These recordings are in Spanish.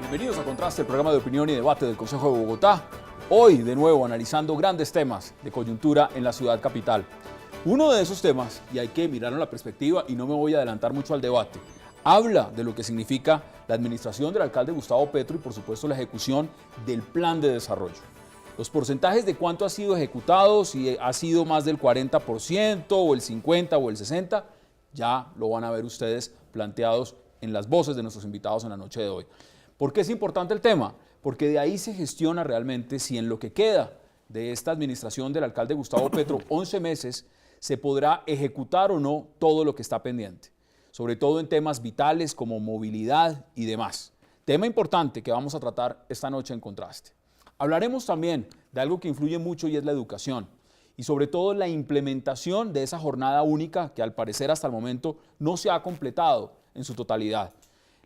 Bienvenidos a Contraste, el programa de opinión y debate del Consejo de Bogotá. Hoy, de nuevo, analizando grandes temas de coyuntura en la ciudad capital. Uno de esos temas, y hay que mirarlo en la perspectiva, y no me voy a adelantar mucho al debate, habla de lo que significa la administración del alcalde Gustavo Petro y, por supuesto, la ejecución del plan de desarrollo. Los porcentajes de cuánto ha sido ejecutado, si ha sido más del 40% o el 50% o el 60%, ya lo van a ver ustedes planteados en las voces de nuestros invitados en la noche de hoy. ¿Por qué es importante el tema? Porque de ahí se gestiona realmente si en lo que queda de esta administración del alcalde Gustavo Petro, 11 meses, se podrá ejecutar o no todo lo que está pendiente, sobre todo en temas vitales como movilidad y demás. Tema importante que vamos a tratar esta noche en Contraste. Hablaremos también de algo que influye mucho y es la educación, y sobre todo la implementación de esa jornada única que al parecer hasta el momento no se ha completado en su totalidad.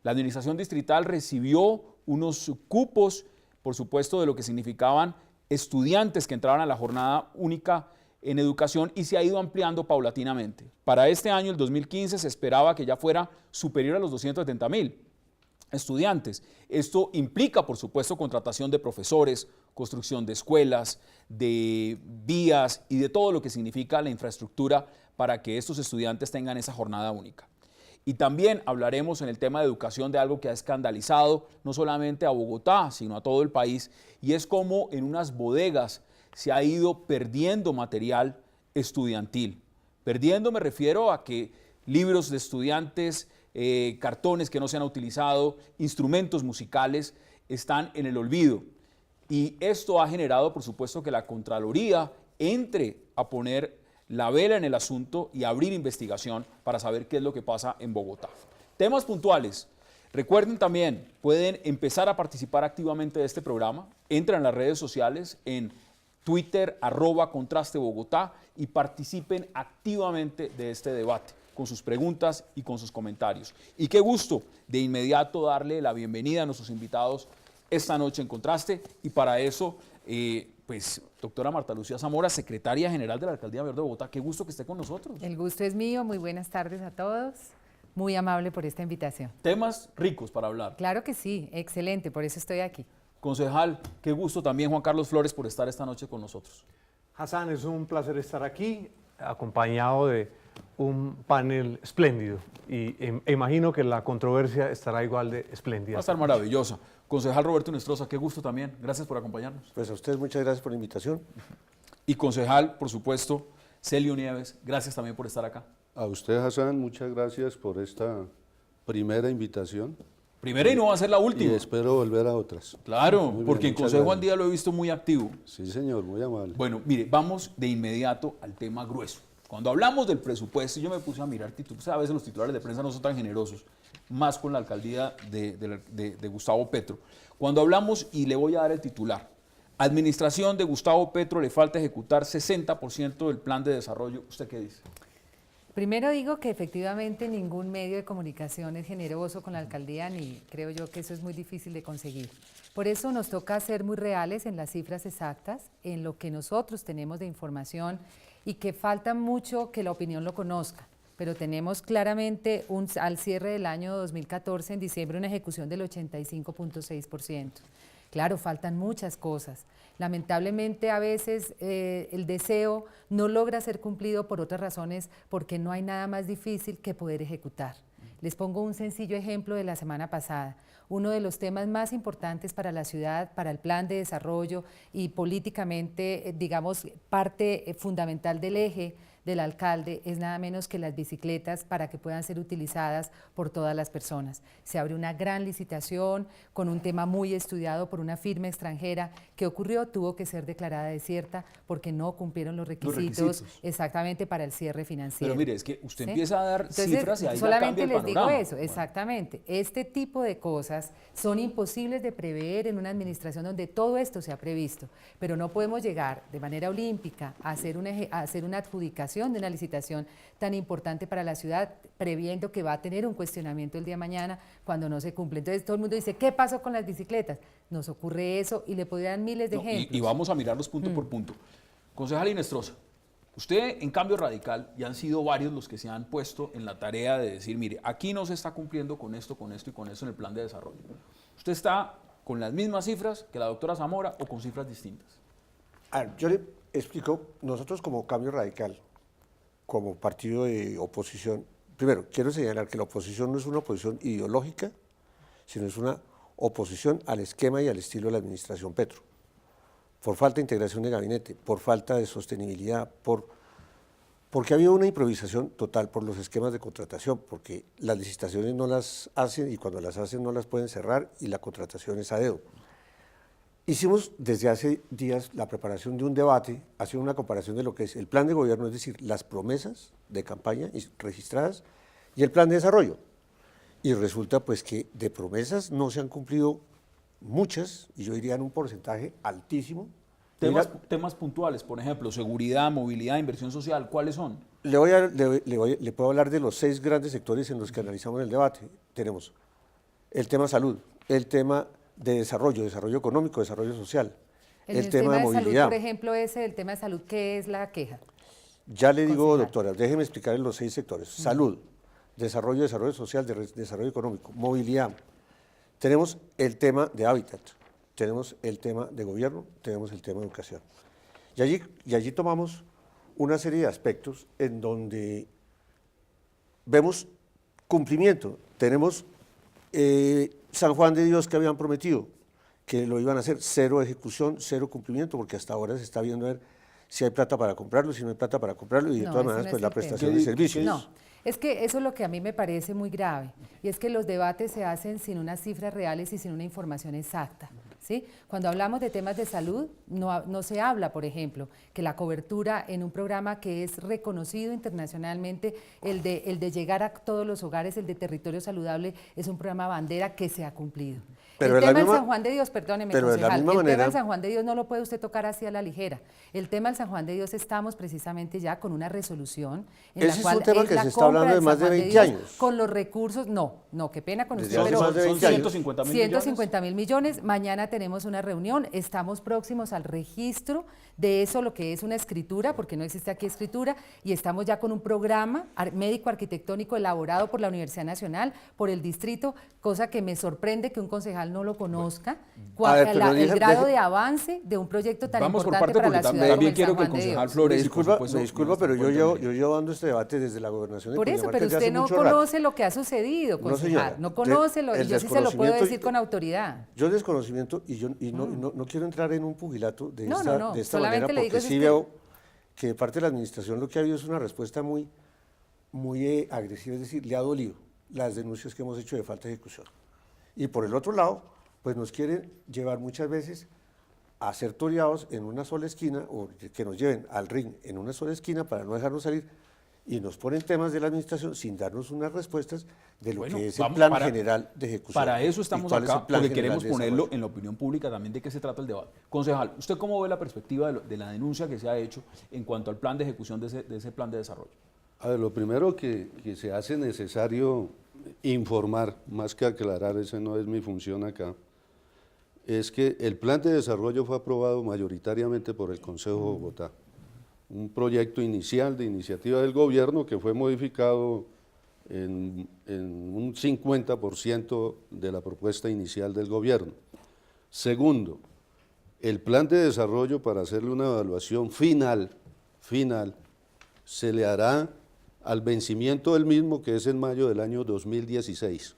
La administración distrital recibió unos cupos, por supuesto, de lo que significaban estudiantes que entraban a la jornada única en educación y se ha ido ampliando paulatinamente. Para este año, el 2015, se esperaba que ya fuera superior a los 270.000 estudiantes. Esto implica, por supuesto, contratación de profesores, construcción de escuelas, de vías y de todo lo que significa la infraestructura para que estos estudiantes tengan esa jornada única. Y también hablaremos en el tema de educación de algo que ha escandalizado no solamente a Bogotá, sino a todo el país, y es cómo en unas bodegas se ha ido perdiendo material estudiantil. Perdiendo me refiero a que libros de estudiantes, cartones que no se han utilizado, instrumentos musicales están en el olvido. Y esto ha generado, por supuesto, que la Contraloría entre a poner la vela en el asunto y abrir investigación para saber qué es lo que pasa en Bogotá. Temas puntuales. Recuerden también, pueden empezar a participar activamente de este programa. Entran en las redes sociales, en Twitter, @ContrasteBogotá, y participen activamente de este debate con sus preguntas y con sus comentarios. Y qué gusto de inmediato darle la bienvenida a nuestros invitados esta noche en Contraste, y para eso, pues, doctora Marta Lucía Zamora, secretaria general de la Alcaldía Mayor de Bogotá, qué gusto que esté con nosotros. El gusto es mío, muy buenas tardes a todos, muy amable por esta invitación. Temas ricos para hablar. Claro que sí, excelente, por eso estoy aquí. Concejal, qué gusto también Juan Carlos Flores por estar esta noche con nosotros. Hassan, es un placer estar aquí, acompañado de un panel espléndido, y imagino que la controversia estará igual de espléndida. Va a estar maravillosa. Concejal Roberto Nestroza, qué gusto también, gracias por acompañarnos. Pues a ustedes muchas gracias por la invitación. Y concejal, por supuesto, Celio Nieves, gracias también por estar acá. A usted, Hassan, muchas gracias por esta primera invitación. Primera y no va a ser la última. Y espero volver a otras. Claro, Muy bien, porque en muchas Consejo gracias. al Día lo he visto muy activo. Sí, señor, muy amable. Bueno, mire, vamos de inmediato al tema grueso. Cuando hablamos del presupuesto, yo me puse a mirar títulos, a veces los titulares de prensa no son tan generosos, más con la alcaldía de Gustavo Petro. Cuando hablamos, y le voy a dar el titular, administración de Gustavo Petro le falta ejecutar 60% del plan de desarrollo, ¿usted qué dice? Primero digo que efectivamente ningún medio de comunicación es generoso con la alcaldía, ni creo yo que eso es muy difícil de conseguir. Por eso nos toca ser muy reales en las cifras exactas, en lo que nosotros tenemos de información, y que falta mucho que la opinión lo conozca. Pero tenemos claramente al cierre del año 2014, en diciembre, una ejecución del 85.6%. Claro, faltan muchas cosas. Lamentablemente a veces el deseo no logra ser cumplido por otras razones, porque no hay nada más difícil que poder ejecutar. Les pongo un sencillo ejemplo de la semana pasada. Uno de los temas más importantes para la ciudad, para el plan de desarrollo y políticamente, digamos, parte fundamental del eje del alcalde es nada menos que las bicicletas para que puedan ser utilizadas por todas las personas. Se abre una gran licitación con un tema muy estudiado por una firma extranjera. ¿Qué ocurrió? Tuvo que ser declarada desierta porque no cumplieron los requisitos exactamente para el cierre financiero. Pero mire, es que usted empieza a dar Entonces, cifras y ahí ya solamente cambia el les panorama. digo eso, exactamente. Este tipo de cosas son imposibles de prever en una administración donde todo esto se ha previsto, pero no podemos llegar de manera olímpica a hacer una adjudicación de una licitación tan importante para la ciudad, previendo que va a tener un cuestionamiento el día de mañana cuando no se cumple. Entonces todo el mundo dice, ¿qué pasó con las bicicletas? Nos ocurre eso y le podrían miles de ejemplos. Y vamos a mirarlos punto por punto. Concejal Nestroza, Usted, en Cambio Radical, y han sido varios los que se han puesto en la tarea de decir, mire, aquí no se está cumpliendo con esto y con eso en el plan de desarrollo. ¿Usted está con las mismas cifras que la doctora Zamora o con cifras distintas? A ver, yo le explico, nosotros como Cambio Radical, como partido de oposición, primero, quiero señalar que la oposición no es una oposición ideológica, sino es una oposición al esquema y al estilo de la administración Petro. Por falta de integración de gabinete, por falta de sostenibilidad, porque ha habido una improvisación total por los esquemas de contratación, porque las licitaciones no las hacen y cuando las hacen no las pueden cerrar y la contratación es a dedo. Hicimos desde hace días la preparación de un debate, haciendo una comparación de lo que es el plan de gobierno, es decir, las promesas de campaña registradas y el plan de desarrollo. Y resulta pues que de promesas no se han cumplido muchas, y yo diría en un porcentaje altísimo. Temas puntuales, por ejemplo, seguridad, movilidad, inversión social, ¿cuáles son? Le puedo hablar de los 6 grandes sectores en los que analizamos el debate. Tenemos el tema salud, el tema de desarrollo económico, desarrollo social, el tema de movilidad. Salud, por ejemplo, el tema de salud, ¿qué es la queja? Ya le digo, doctora, déjeme explicar los 6 sectores. Salud, desarrollo social, desarrollo económico, movilidad. Tenemos el tema de hábitat, tenemos el tema de gobierno, tenemos el tema de educación. Y allí tomamos una serie de aspectos en donde vemos cumplimiento. Tenemos San Juan de Dios que habían prometido que lo iban a hacer, 0 ejecución, 0 cumplimiento, porque hasta ahora se está viendo a ver si hay plata para comprarlo, si no hay plata para comprarlo, y de todas maneras pues la prestación de servicios. No, es que eso es lo que a mí me parece muy grave, y es que los debates se hacen sin unas cifras reales y sin una información exacta, ¿sí? Cuando hablamos de temas de salud, no se habla, por ejemplo, que la cobertura en un programa que es reconocido internacionalmente, el de llegar a todos los hogares, el de territorio saludable, es un programa bandera que se ha cumplido. Pero el tema del San Juan de Dios, perdóneme, pero concejal, el tema del San Juan de Dios no lo puede usted tocar así a la ligera. El tema del San Juan de Dios estamos precisamente ya con una resolución en la cual es un tema que la se está hablando de más de 20 años. Con los recursos, no, qué pena con Desde usted, hace pero más de 20 años. 150.000 millones. Mañana tenemos una reunión, estamos próximos al registro de eso, lo que es una escritura, porque no existe aquí escritura, y estamos ya con un programa médico arquitectónico elaborado por la Universidad Nacional, por el distrito, cosa que me sorprende que un concejal no lo conozca, el grado de avance de un proyecto tan importante para la ciudad. También quiero que el concejal Flores... Me disculpa, pero yo llevo dando este debate desde la gobernación. Por eso, pero usted no conoce lo que ha sucedido, concejal, no conoce, yo sí se lo puedo decir con autoridad. Yo desconocimiento, y no quiero entrar en un pugilato de esta manera, le digo porque sí veo que de parte de la administración lo que ha habido es una respuesta muy agresiva, es decir, le ha dolido las denuncias que hemos hecho de falta de ejecución. Y por el otro lado, pues nos quieren llevar muchas veces a ser toreados en una sola esquina, o que nos lleven al ring en una sola esquina para no dejarnos salir, y nos ponen temas de la administración sin darnos unas respuestas de lo que es el plan general de ejecución. Para eso estamos acá, porque queremos ponerlo en la opinión pública también de qué se trata el debate. Concejal, ¿usted cómo ve la perspectiva de la denuncia que se ha hecho en cuanto al plan de ejecución de ese plan de desarrollo? A ver, lo primero que se hace necesario informar, más que aclarar, esa no es mi función acá, es que el plan de desarrollo fue aprobado mayoritariamente por el Consejo de Bogotá. Un proyecto inicial de iniciativa del gobierno que fue modificado en un 50% de la propuesta inicial del gobierno. Segundo, el plan de desarrollo, para hacerle una evaluación final, se le hará al vencimiento del mismo, que es en mayo del año 2016.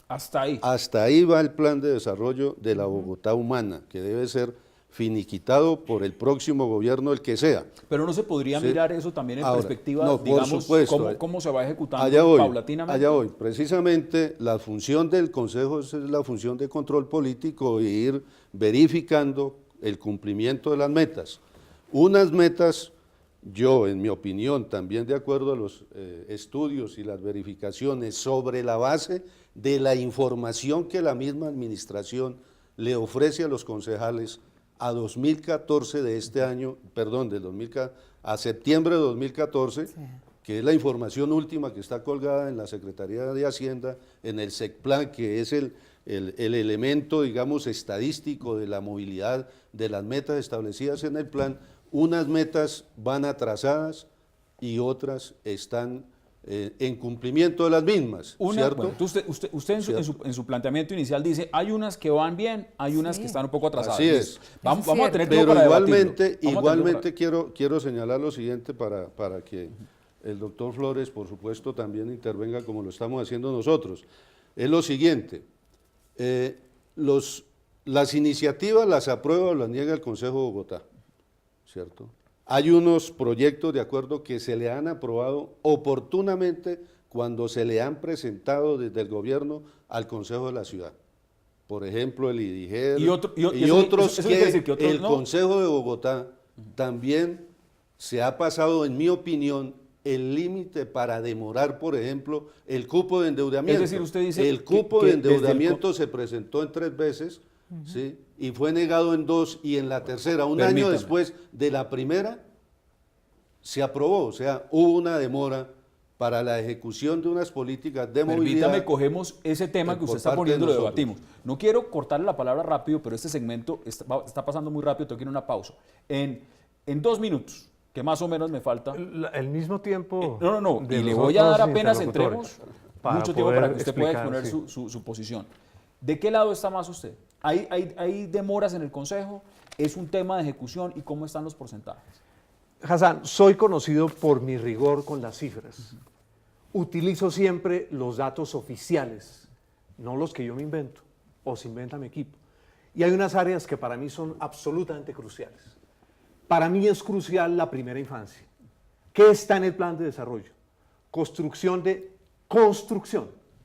Hasta ahí. Hasta ahí va el plan de desarrollo de la Bogotá humana, que debe ser finiquitado por el próximo gobierno, el que sea. Pero no se podría mirar eso también en perspectiva, no, digamos, por supuesto, cómo se va ejecutando paulatinamente. Allá voy. Precisamente la función del Consejo es la función de control político e ir verificando el cumplimiento de las metas. Unas metas, yo en mi opinión, también de acuerdo a los estudios y las verificaciones, sobre la base de la información que la misma administración le ofrece a los concejales a 2014 de este año, perdón, a septiembre de 2014, sí, que es la información última que está colgada en la Secretaría de Hacienda, en el SECPLAN, que es el elemento, digamos, estadístico de la movilidad de las metas establecidas en el plan. unas metas van atrasadas y otras están en cumplimiento de las mismas, ¿cierto? Bueno, usted en su planteamiento inicial dice, hay unas que van bien, hay unas que están un poco atrasadas. Así es. Vamos a tener tiempo Pero para igualmente, debatirlo. Vamos a tener tiempo para- quiero señalar lo siguiente para que el doctor Flores, por supuesto, también intervenga como lo estamos haciendo nosotros. Es lo siguiente, las iniciativas las aprueba o las niega el Consejo de Bogotá, ¿cierto? Hay unos proyectos de acuerdo que se le han aprobado oportunamente cuando se le han presentado desde el gobierno al Consejo de la ciudad. Por ejemplo, el IDIGER Y otros eso que, quiere decir que otros el no. Consejo de Bogotá también se ha pasado, en mi opinión, el límite para demorar, por ejemplo, el cupo de endeudamiento. Es decir, usted dice el cupo que de desde el endeudamiento se presentó en 3 veces, ¿sí? Y fue negado en 2 y en la tercera, un año Permítame. después de la primera, se aprobó. O sea, hubo una demora para la ejecución de unas políticas de movilidad. Permítame, cogemos ese tema que por usted está parte poniendo y de lo nosotros. debatimos. No quiero cortarle la palabra rápido, pero este segmento está pasando muy rápido, tengo que ir a una pausa. En 2 minutos, que más o menos me falta. El mismo tiempo. No, de y le los voy a dar otros apenas interlocutores, entremos mucho tiempo para que usted pueda explicar, exponer sí. su posición. ¿De qué lado está más usted? ¿Hay demoras en el Consejo? ¿Es un tema de ejecución? ¿Y cómo están los porcentajes? Hassan, soy conocido por mi rigor con las cifras. Utilizo siempre los datos oficiales, no los que yo me invento o se inventa mi equipo. Y hay unas áreas que para mí son absolutamente cruciales. Para mí es crucial la primera infancia. ¿Qué está en el plan de desarrollo? Construcción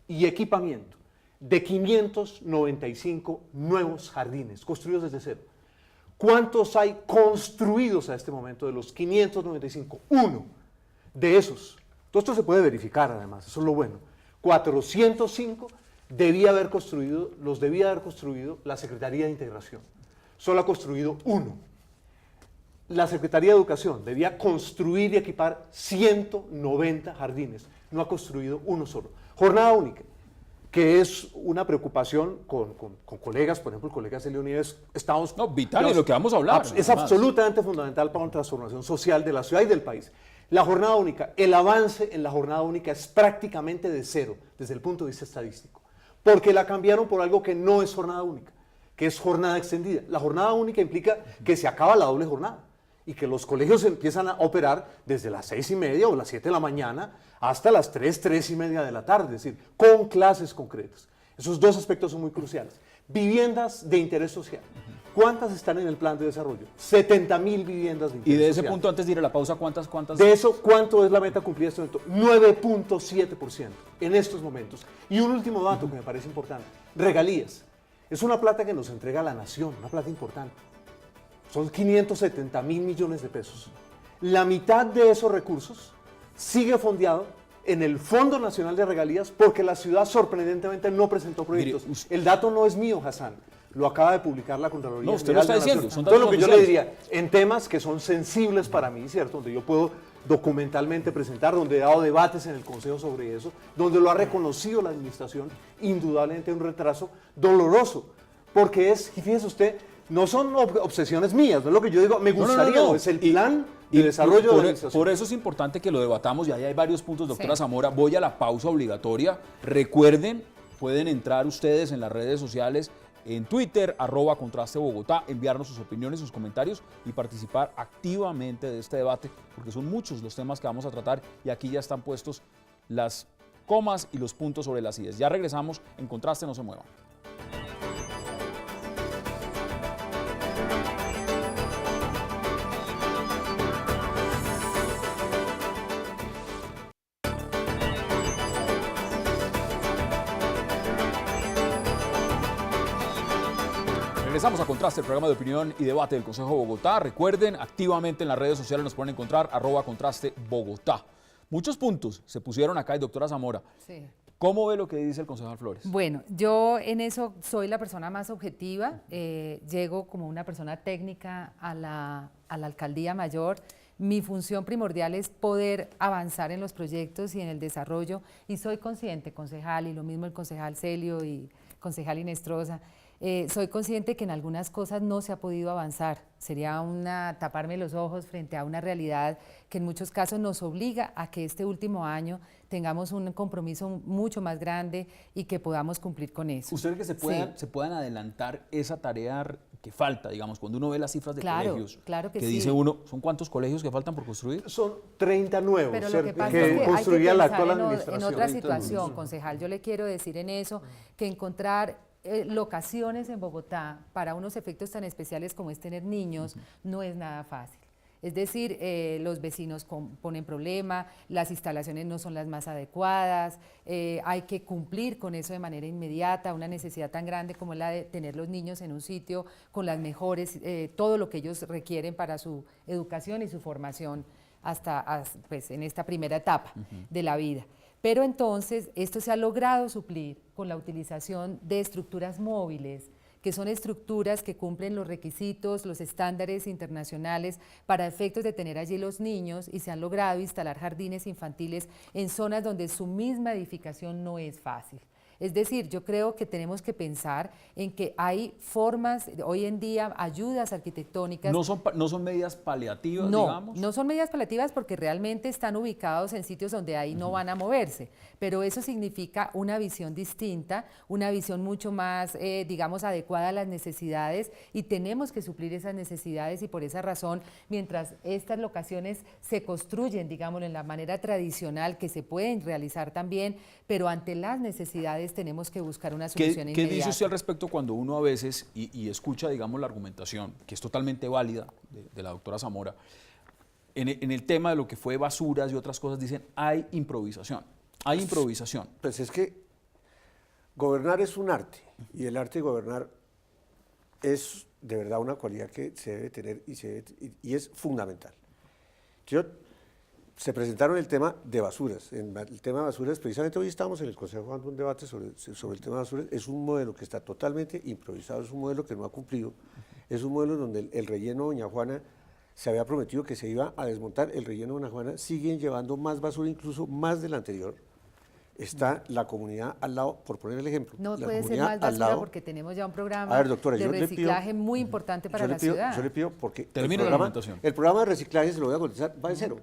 y equipamiento de 595 nuevos jardines construidos desde cero. ¿Cuántos hay construidos a este momento de los 595? 1 de esos. Todo esto se puede verificar además, eso es lo bueno. 405 los debía haber construido la Secretaría de Integración. Solo ha construido 1. La Secretaría de Educación debía construir y equipar 190 jardines. No ha construido 1 solo. Jornada única, que es una preocupación con colegas, por ejemplo, el colega Celio Nieves, estamos... No, vital, y lo que vamos a hablar. Es además. absolutamente fundamental para una transformación social de la ciudad y del país. La jornada única, el avance en la jornada única es prácticamente de 0 desde el punto de vista estadístico, porque la cambiaron por algo que no es jornada única, que es jornada extendida. La jornada única implica que se acaba la doble jornada y que los colegios empiezan a operar desde las 6:30 o las 7 de la mañana hasta las 3:30 de la tarde, es decir, con clases concretas. Esos 2 aspectos son muy cruciales. Viviendas de interés social. ¿Cuántas están en el plan de desarrollo? 70.000 viviendas de interés social. Y de ese punto, antes de ir a la pausa, ¿cuántas? De eso, ¿cuánto es la meta cumplida en este momento? 9.7% en estos momentos. Y un último dato que me parece importante. Regalías. Es una plata que nos entrega la nación, una plata importante. Son 570.000 millones de pesos. La mitad de esos recursos sigue fondeado en el Fondo Nacional de Regalías porque la ciudad sorprendentemente no presentó proyectos. Mire, El dato no es mío, Hassan. Lo acaba de publicar la Contraloría No, usted General lo está de la diciendo, Nación. son Entonces, datos lo que yo le oficiales. diría, en temas que son sensibles para mí, ¿cierto? Donde yo puedo documentalmente presentar, donde he dado debates en el Consejo sobre eso, donde lo ha reconocido la administración, indudablemente un retraso doloroso, porque es, y fíjese usted, no son obsesiones mías, no es lo que yo digo, me gustaría, no, es el plan de desarrollo de la administración. Por eso es importante que lo debatamos y ahí hay varios puntos, doctora Sí. Zamora. Voy a la pausa obligatoria. Recuerden, pueden entrar ustedes en las redes sociales, en Twitter, @contrastebogotá, enviarnos sus opiniones, sus comentarios y participar activamente de este debate, porque son muchos los temas que vamos a tratar y aquí ya están puestos las comas y los puntos sobre las IES. Ya regresamos en Contraste, no se muevan. Regresamos a Contraste, el programa de opinión y debate del Consejo de Bogotá. Recuerden, activamente en las redes sociales nos pueden encontrar @contrastebogotá. Muchos puntos se pusieron acá y doctora Zamora, Sí. ¿cómo ve lo que dice el concejal Flores? Bueno, yo en eso soy la persona más objetiva, llego como una persona técnica a la alcaldía mayor. Mi función primordial es poder avanzar en los proyectos y en el desarrollo y soy consciente, concejal, y lo mismo el concejal Celio y concejal Inestrosa, Soy consciente que en algunas cosas no se ha podido avanzar. Sería taparme los ojos frente a una realidad que en muchos casos nos obliga a que este último año tengamos un compromiso mucho más grande y que podamos cumplir con eso. ¿Usted cree que se puedan adelantar esa tarea que falta, digamos, cuando uno ve las cifras de colegios? Claro que que sí. dice uno, ¿son cuántos colegios que faltan por construir? Son 30 nuevos Pero lo que pasa que es que hay que construía la pensar actual en administración. otra situación, concejal. Yo le quiero decir en eso que encontrar locaciones en Bogotá para unos efectos tan especiales como es tener niños no es nada fácil. Es decir, los vecinos ponen problema, las instalaciones no son las más adecuadas, hay que cumplir con eso de manera inmediata, una necesidad tan grande como la de tener los niños en un sitio con las mejores, todo lo que ellos requieren para su educación y su formación pues, en esta primera etapa de la vida. Pero entonces esto se ha logrado suplir con la utilización de estructuras móviles, que son estructuras que cumplen los requisitos, los estándares internacionales para efectos de tener allí los niños, y se han logrado instalar jardines infantiles en zonas donde su misma edificación no es fácil. Es decir, yo creo que tenemos que pensar en que hay formas, hoy en día, ayudas arquitectónicas. ¿No son medidas paliativas, No, digamos? no son medidas paliativas porque realmente están ubicados en sitios donde ahí no van a moverse, pero eso significa una visión distinta, una visión mucho más, digamos, adecuada a las necesidades, y tenemos que suplir esas necesidades, y por esa razón, mientras estas locaciones se construyen, digámoslo, en la manera tradicional, que se pueden realizar también, pero ante las necesidades tenemos que buscar una solución inmediata. ¿Qué dice usted al respecto cuando uno a veces, y escucha, digamos, la argumentación, que es totalmente válida, de la doctora Zamora, en el tema de lo que fue basuras y otras cosas, dicen, hay improvisación, hay improvisación? Pues es que gobernar es un arte, y el arte de gobernar es de verdad una cualidad que se debe tener y es fundamental. Se presentaron el tema de basuras. El tema de basuras, precisamente hoy estamos en el Consejo dando un debate sobre el tema de basuras. Es un modelo que está totalmente improvisado, es un modelo que no ha cumplido, es un modelo donde el relleno Doña Juana se había prometido que se iba a desmontar. El relleno Doña Juana siguen llevando más basura, incluso más del anterior. Está la comunidad al lado, por poner el ejemplo. No la puede ser comunidad más al basura lado. porque tenemos ya un programa A ver, doctora, de yo le pido- reciclaje muy importante para la ciudad. Yo le pido porque Termino la argumentación. el programa de reciclaje, se lo voy a contestar, va en cero.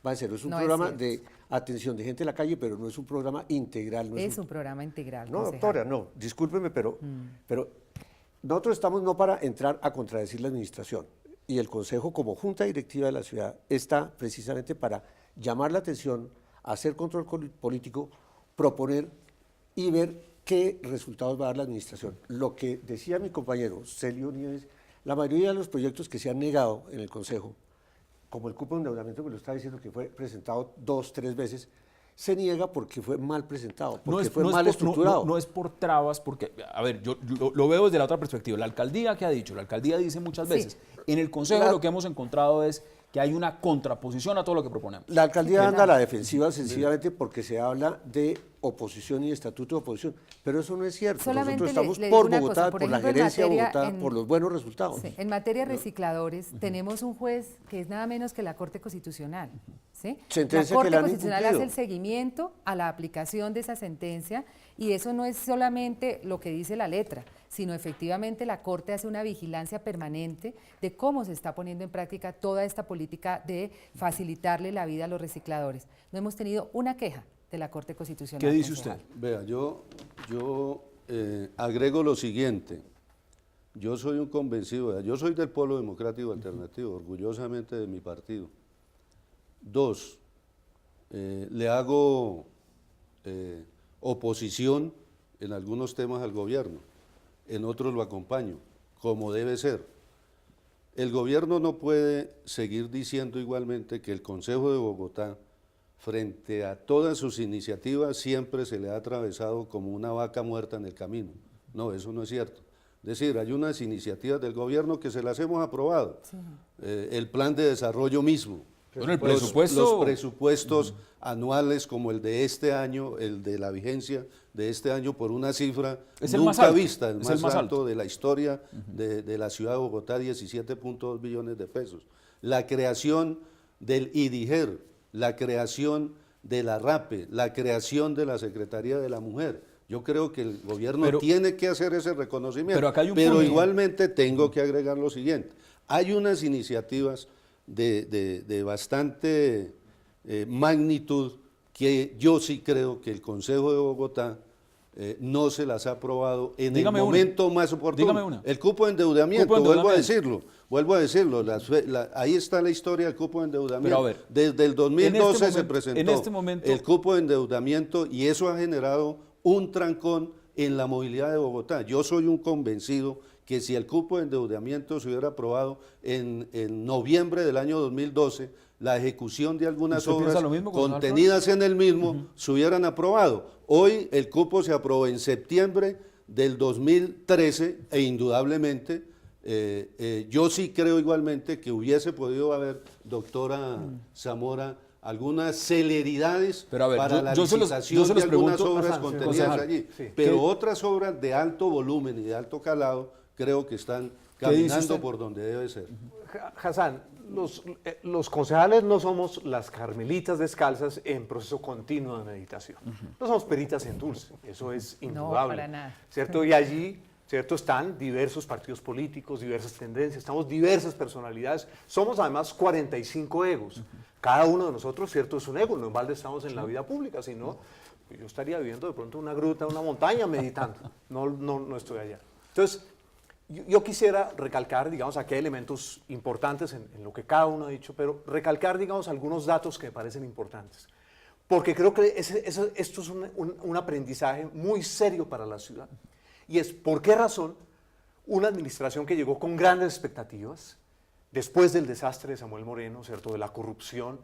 Va en cero. Es un No es programa cierto. de atención de gente en la calle, pero no es un programa integral. No Es un programa integral. No, concejal. doctora, no, discúlpeme, pero nosotros estamos no para entrar a contradecir la administración, y el Consejo, como junta directiva de la ciudad, está precisamente para llamar la atención, hacer control político, proponer y ver qué resultados va a dar la administración. Lo que decía mi compañero Celio Nieves, la mayoría de los proyectos que se han negado en el Consejo, como el cupo de endeudamiento que lo está diciendo, que fue presentado 2, 3 veces, se niega porque fue mal presentado, porque fue mal estructurado. No es por trabas, porque, a ver, yo lo veo desde la otra perspectiva. La alcaldía, ¿qué ha dicho? La alcaldía dice muchas Sí. veces, en el Consejo lo que hemos encontrado es que hay una contraposición a todo lo que proponemos. La alcaldía anda a la defensiva sencillamente porque se habla de oposición y estatuto de oposición, pero eso no es cierto. Solamente Nosotros estamos le digo por una Bogotá, cosa, por, por la ejemplo, en gerencia de materia- Bogotá, en- por los buenos resultados. Sí, en materia de recicladores tenemos un juez que es nada menos que la Corte Constitucional. ¿sí? Sentencia la que Corte le han Constitucional hace incumplido. el seguimiento a la aplicación de esa sentencia, y eso no es solamente lo que dice la letra, sino efectivamente la Corte hace una vigilancia permanente de cómo se está poniendo en práctica toda esta política de facilitarle la vida a los recicladores. No hemos tenido una queja de la Corte Constitucional. ¿Qué dice concejal. usted? Vea, yo agrego lo siguiente. Yo soy un convencido, vea, yo soy del Polo Democrático Alternativo, orgullosamente de mi partido. 2, le hago oposición en algunos temas al gobierno, en otros lo acompaño, como debe ser. El gobierno no puede seguir diciendo igualmente que el Consejo de Bogotá, frente a todas sus iniciativas, siempre se le ha atravesado como una vaca muerta en el camino. No, eso no es cierto. Es decir, hay unas iniciativas del gobierno que se las hemos aprobado. El plan de desarrollo mismo. Bueno, el presupuesto... Los presupuestos anuales como el de este año, el de la vigencia de este año, por una cifra Es el más nunca alto, vista, el es más alto de la historia de la ciudad de Bogotá, 17.2 billones de pesos. La creación del IDIGER, la creación de la RAPE, la creación de la Secretaría de la Mujer. Yo creo que el gobierno Pero- tiene que hacer ese reconocimiento. Pero acá hay un Pero punto. igualmente tengo que agregar lo siguiente. Hay unas iniciativas de bastante magnitud que yo sí creo que el Consejo de Bogotá no se las ha aprobado en Dígame el una. momento más oportuno. Dígame una. El cupo de endeudamiento, Cupo de vuelvo a endeudamiento. decirlo, ahí está la historia del cupo de endeudamiento. Pero a ver, Desde el 2012 se momento- presentó en este momento- el cupo de endeudamiento y eso ha generado un trancón en la movilidad de Bogotá. Yo soy un convencido que si el cupo de endeudamiento se hubiera aprobado en noviembre del año 2012, la ejecución de algunas ¿Usted piensa obras lo mismo, concejal contenidas en el mismo se hubieran aprobado. Hoy el cupo se aprobó en septiembre del 2013 e indudablemente yo sí creo igualmente que hubiese podido haber, doctora Zamora, algunas celeridades Pero a ver, para yo se los licitación de pregunto, algunas obras Hassan, contenidas concejal, allí. sí. Pero ¿Qué- otras obras de alto volumen y de alto calado creo que están ¿Qué dice caminando usted? por donde debe ser. Hassan, los concejales no somos las carmelitas descalzas en proceso continuo de meditación. No somos peritas en dulce, eso es indudable. para nada. ¿Cierto? Y allí, ¿cierto? Están diversos partidos políticos, diversas tendencias, estamos diversas personalidades. Somos además 45 egos. Cada uno de nosotros, ¿cierto? Es un ego, no en balde estamos en la vida pública, sino yo estaría viviendo de pronto en una gruta, en una montaña meditando. No estoy allá. Entonces, yo quisiera recalcar, digamos, aquí hay elementos importantes en lo que cada uno ha dicho, pero recalcar, digamos, algunos datos que me parecen importantes. Porque creo que esto es un aprendizaje muy serio para la ciudad. Y es, ¿por qué razón una administración que llegó con grandes expectativas, después del desastre de Samuel Moreno, ¿cierto?, de la corrupción,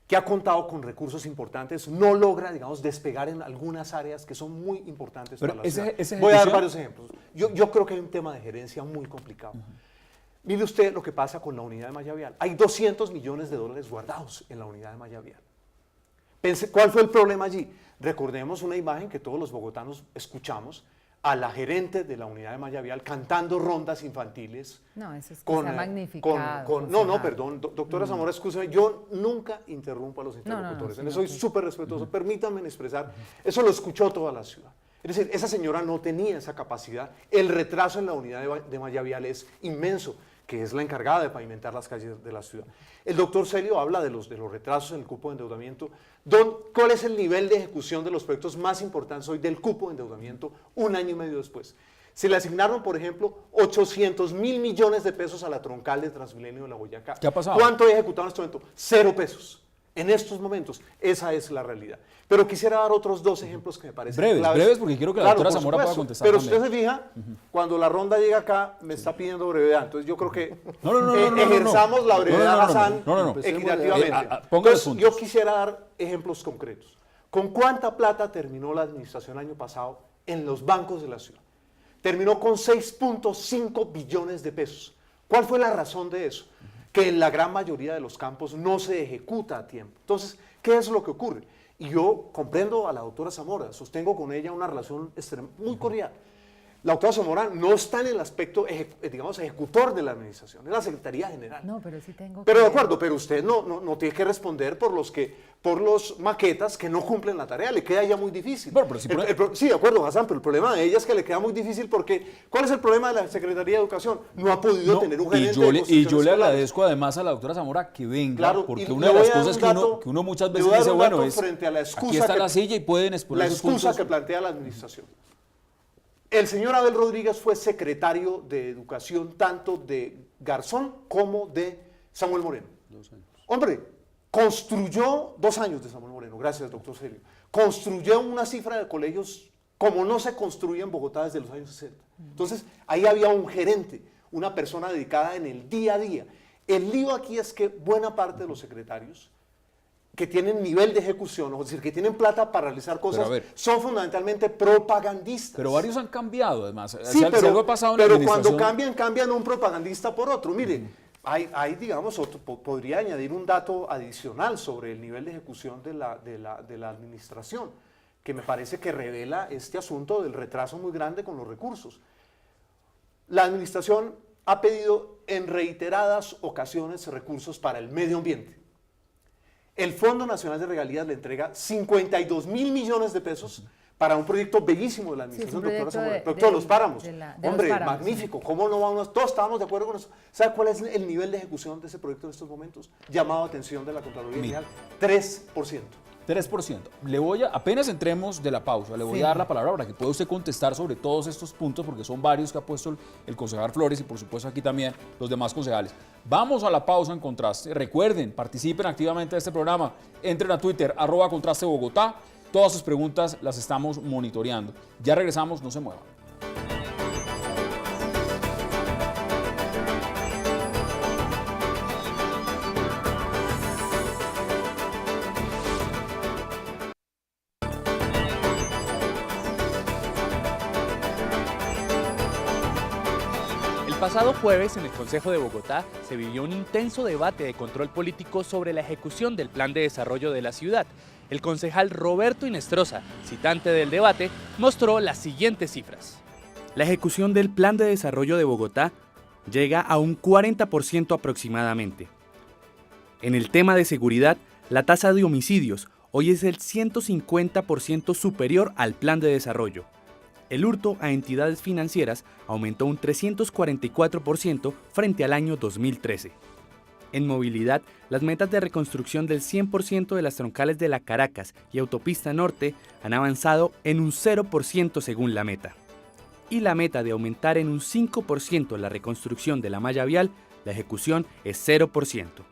que ha contado con recursos importantes, no logra, digamos, despegar en algunas áreas que son muy importantes Pero para la ciudad? esa Voy a dar ejecución- varios ejemplos. Yo creo que hay un tema de gerencia muy complicado. Mire usted lo que pasa con la unidad de malla vial. Hay 200 millones de dólares guardados en la unidad de malla vial. ¿Cuál fue el problema allí? Recordemos una imagen que todos los bogotanos escuchamos a la gerente de la unidad de malla vial cantando rondas infantiles. No, eso es que se ha magnificado. No, concejal. perdón, doctora Zamora, escúcheme, yo nunca interrumpo a los interlocutores, sí, en eso no, soy súper respetuoso, permítanme expresar, eso lo escuchó toda la ciudad. Es decir, esa señora no tenía esa capacidad, el retraso en la unidad de malla vial es inmenso, que es la encargada de pavimentar las calles de la ciudad. El doctor Celio habla de los retrasos en el cupo de endeudamiento. ¿Cuál es el nivel de ejecución de los proyectos más importantes hoy del cupo de endeudamiento un año y medio después? Se le asignaron, por ejemplo, 800.000 millones de pesos a la troncal de Transmilenio de la Boyacá. ¿Qué ha pasado? ¿Cuánto ha ejecutado en este momento? 0 pesos. En estos momentos, esa es la realidad. Pero quisiera dar otros dos ejemplos que me parecen Breves, claves. breves, porque quiero que la doctora por Zamora pueda supuesto. contestar Pero también. usted se fija, cuando la ronda llega acá, me está pidiendo brevedad. Entonces yo creo que No, ejerzamos la brevedad, Hassan, no. equitativamente. Ponga los Entonces puntos. yo quisiera dar ejemplos concretos. ¿Con cuánta plata terminó la administración el año pasado en los bancos de la ciudad? Terminó con 6.5 billones de pesos. ¿Cuál fue la razón de eso? Que en la gran mayoría de los campos no se ejecuta a tiempo. Entonces, ¿qué es lo que ocurre? Y yo comprendo a la doctora Zamora, sostengo con ella una relación muy cordial. La doctora Zamora no está en el aspecto, digamos, ejecutor de la administración, es la Secretaría General. No, pero sí tengo Pero de que- acuerdo, pero usted no tiene que responder por los maquetas que no cumplen la tarea, le queda ya muy difícil. Bueno, pero si pone- Sí, de acuerdo, Hassan, pero el problema de ella es que le queda muy difícil porque ¿cuál es el problema de la Secretaría de Educación? No ha podido No, tener un y gerente yo de le construcciones escolares. agradezco además a la doctora Zamora que venga, Claro, porque y una le de las voy a dar cosas un que dato- uno muchas le veces voy a dar dice, un bueno, dato es, frente a la aquí excusa está que- la silla y pueden exponer La sus excusa puntos. que plantea la administración. El señor Abel Rodríguez fue secretario de Educación tanto de Garzón como de Samuel Moreno. 2 años. Hombre, construyó 2 años de Samuel Moreno, gracias doctor Celio. Construyó una cifra de colegios como no se construía en Bogotá desde los años 60. Entonces, ahí había un gerente, una persona dedicada en el día a día. El lío aquí es que buena parte de los secretarios que tienen nivel de ejecución, es decir, que tienen plata para realizar cosas, a ver. son fundamentalmente propagandistas. Pero varios han cambiado además. Sí, Si algo ha pasado en la pero cuando administración- cambian un propagandista por otro. Mire, hay digamos, podría añadir un dato adicional sobre el nivel de ejecución de la administración, que me parece que revela este asunto del retraso muy grande con los recursos. La administración ha pedido en reiteradas ocasiones recursos para el medio ambiente. El Fondo Nacional de Regalías le entrega 52.000 millones de pesos para un proyecto bellísimo de la administración, Sí, es un doctora Zamora, proyecto proyecto de los páramos. de los Hombre, páramos, magnífico, ¿cómo no vamos? Todos estábamos de acuerdo con eso. ¿Sabe cuál es el nivel de ejecución de ese proyecto en estos momentos? Llamado a atención de la Contraloría General, 3%. 3%. Le voy a, apenas entremos de la pausa, le voy a dar la palabra para que pueda usted contestar sobre todos estos puntos, porque son varios que ha puesto el concejal Flores y por supuesto aquí también los demás concejales. Vamos a la pausa en Contraste. Recuerden, participen activamente de este programa. Entren a Twitter, @ContrasteBogotá. Todas sus preguntas las estamos monitoreando. Ya regresamos, no se muevan. El pasado jueves, en el Consejo de Bogotá, se vivió un intenso debate de control político sobre la ejecución del Plan de Desarrollo de la ciudad. El concejal Roberto Inestrosa, citante del debate, mostró las siguientes cifras. La ejecución del Plan de Desarrollo de Bogotá llega a un 40% aproximadamente. En el tema de seguridad, la tasa de homicidios hoy es el 150% superior al Plan de Desarrollo. El hurto a entidades financieras aumentó un 344% frente al año 2013. En movilidad, las metas de reconstrucción del 100% de las troncales de la Caracas y Autopista Norte han avanzado en un 0% según la meta. Y la meta de aumentar en un 5% la reconstrucción de la malla vial, la ejecución es 0%.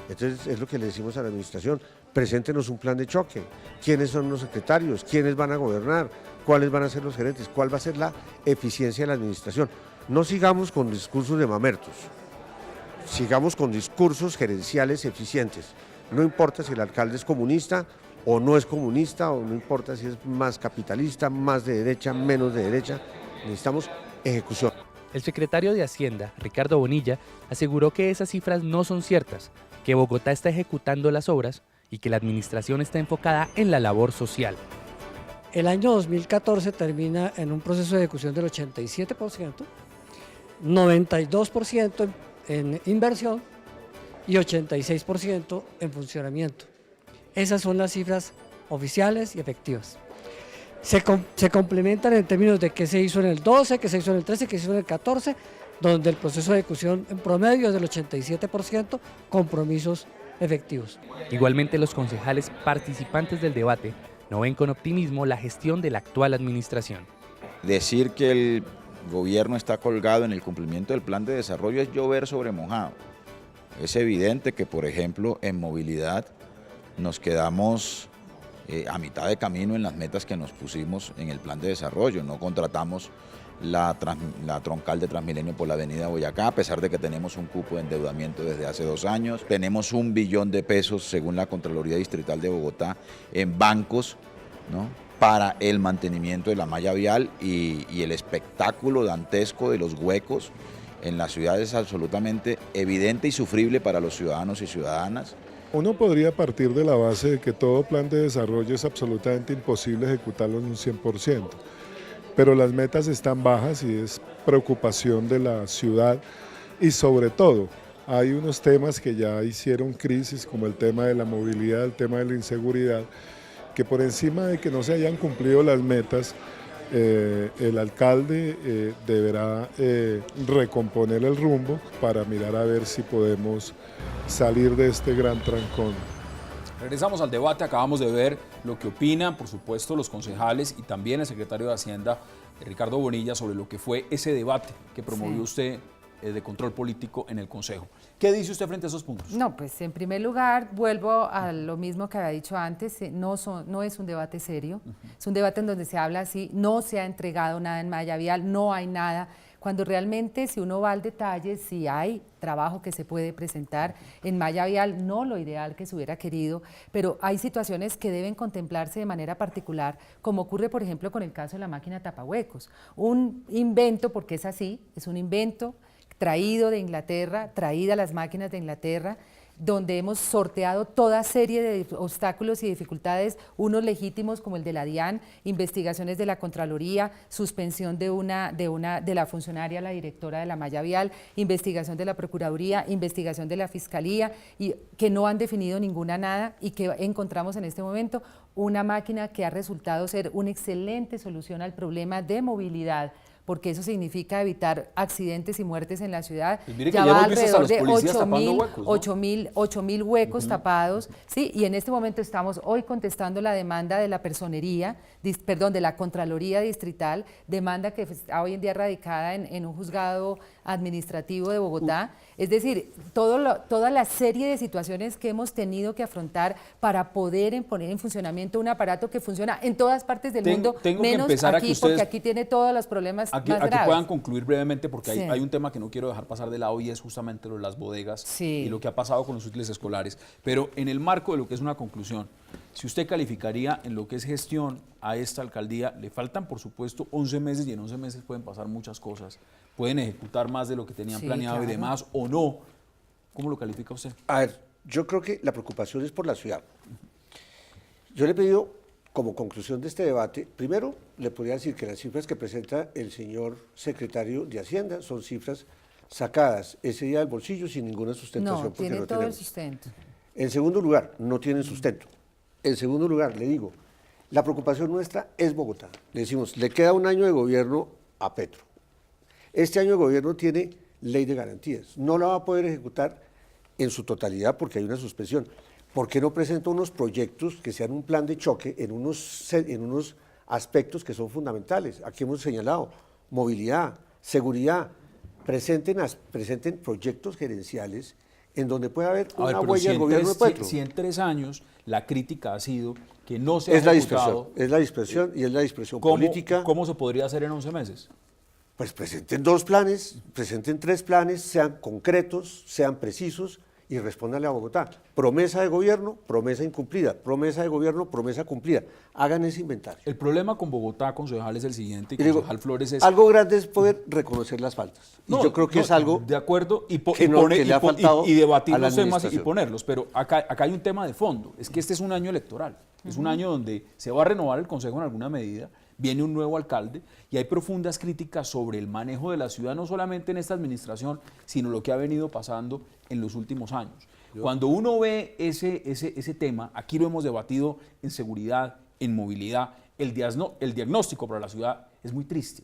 Entonces es lo que le decimos a la administración, preséntenos un plan de choque, quiénes son los secretarios, quiénes van a gobernar, cuáles van a ser los gerentes, cuál va a ser la eficiencia de la administración. No sigamos con discursos de mamertos, sigamos con discursos gerenciales eficientes. No importa si el alcalde es comunista o no es comunista, o no importa si es más capitalista, más de derecha, menos de derecha, necesitamos ejecución. El secretario de Hacienda, Ricardo Bonilla, aseguró que esas cifras no son ciertas, que Bogotá está ejecutando las obras y que la administración está enfocada en la labor social. El año 2014 termina en un proceso de ejecución del 87%, 92% en inversión y 86% en funcionamiento. Esas son las cifras oficiales y efectivas. Se complementan en términos de qué se hizo en el 12, qué se hizo en el 13, qué se hizo en el 14, donde el proceso de ejecución en promedio es del 87%, compromisos efectivos. Igualmente, los concejales participantes del debate no ven con optimismo la gestión de la actual administración. Decir que el gobierno está colgado en el cumplimiento del plan de desarrollo es llover sobre mojado. Es evidente que, por ejemplo, en movilidad nos quedamos a mitad de camino en las metas que nos pusimos en el plan de desarrollo. No contratamos la troncal de Transmilenio por la avenida Boyacá, a pesar de que tenemos un cupo de endeudamiento desde hace 2 años. Tenemos 1 billón de pesos, según la Contraloría Distrital de Bogotá, en bancos, ¿no?, para el mantenimiento de la malla vial, y el espectáculo dantesco de los huecos en la ciudad es absolutamente evidente y sufrible para los ciudadanos y ciudadanas. Uno podría partir de la base de que todo plan de desarrollo es absolutamente imposible ejecutarlo en un 100%, pero las metas están bajas y es preocupación de la ciudad, y sobre todo hay unos temas que ya hicieron crisis, como el tema de la movilidad, el tema de la inseguridad, que por encima de que no se hayan cumplido las metas, el alcalde deberá recomponer el rumbo para mirar a ver si podemos salir de este gran trancón. Regresamos al debate, acabamos de ver lo que opinan, por supuesto, los concejales y también el secretario de Hacienda, Ricardo Bonilla, sobre lo que fue ese debate que promovió usted de control político en el Consejo. ¿Qué dice usted frente a esos puntos? No, pues en primer lugar, vuelvo a lo mismo que había dicho antes, no es un debate serio, es un debate en donde se habla así, no se ha entregado nada en malla vial, no hay nada, cuando realmente si uno va al detalle, si hay trabajo que se puede presentar en malla vial, no lo ideal que se hubiera querido, pero hay situaciones que deben contemplarse de manera particular, como ocurre por ejemplo con el caso de la máquina tapahuecos, un invento, porque es así, es un invento traído de Inglaterra, traída las máquinas de Inglaterra, donde hemos sorteado toda serie de obstáculos y dificultades, unos legítimos como el de la DIAN, investigaciones de la Contraloría, suspensión de la funcionaria, la directora de la malla vial, investigación de la Procuraduría, investigación de la Fiscalía, y que no han definido ninguna nada, y que encontramos en este momento una máquina que ha resultado ser una excelente solución al problema de movilidad, porque eso significa evitar accidentes y muertes en la ciudad. Pues mire que ya ya va hemos visto hasta alrededor los de policías tapando huecos, ¿no? 8.000 huecos tapados, ¿sí? Y en este momento estamos hoy contestando la demanda de la personería, de la Contraloría Distrital, demanda que está hoy en día radicada en un juzgado administrativo de Bogotá. Es decir, toda la serie de situaciones que hemos tenido que afrontar para poder poner en funcionamiento un aparato que funciona en todas partes del mundo, tengo que menos empezar a aquí, que ustedes- porque aquí tiene todos los problemas Aquí más graves. puedan concluir brevemente, porque Sí. hay un tema que no quiero dejar pasar de lado, y es justamente lo de las bodegas Sí. y lo que ha pasado con los útiles escolares. Pero en el marco de lo que es una conclusión, si usted calificaría en lo que es gestión a esta alcaldía, le faltan por supuesto 11 meses, y en 11 meses pueden pasar muchas cosas, pueden ejecutar más de lo que tenían Sí, planeado y claro. demás, o no. ¿Cómo lo califica usted? A ver, yo creo que la preocupación es por la ciudad. Yo le he pedido, como conclusión de este debate, primero le podría decir que las cifras que presenta el señor secretario de Hacienda son cifras sacadas ese día del bolsillo sin ninguna sustentación. No, porque tiene no todo el tenemos. sustento. En segundo lugar, no tienen sustento. En segundo lugar, le digo, la preocupación nuestra es Bogotá. Le decimos, le queda un año de gobierno a Petro. Este año de gobierno tiene ley de garantías. No la va a poder ejecutar en su totalidad porque hay una suspensión. ¿Por qué no presenta unos proyectos que sean un plan de choque en unos aspectos que son fundamentales? Aquí hemos señalado movilidad, seguridad. Presenten proyectos gerenciales en donde pueda haber A ver, una pero huella del gobierno de Petro. si en 3 años la crítica ha sido que no se ha Es la ejecutado, dispersión, es la dispersión y es la dispersión ¿cómo, política. ¿cómo se podría hacer en 11 meses? Pues presenten 2 planes, presenten 3 planes, sean concretos, sean precisos y respóndanle a Bogotá. Promesa de gobierno, promesa incumplida, promesa de gobierno, promesa cumplida. Hagan ese inventario. El problema con Bogotá, concejal, es el siguiente, y Y digo, concejal Flores, es... algo grande es poder reconocer las faltas. Y No, yo creo que no, es algo de acuerdo, y que le ha faltado debatir a la los temas y administración. ponerlos, pero acá hay un tema de fondo, es que este es un año electoral, es un año donde se va a renovar el Consejo en alguna medida, viene un nuevo alcalde y hay profundas críticas sobre el manejo de la ciudad, no solamente en esta administración, sino lo que ha venido pasando en los últimos años. Cuando uno ve ese tema, aquí lo hemos debatido en seguridad, en movilidad, el diagnóstico para la ciudad es muy triste.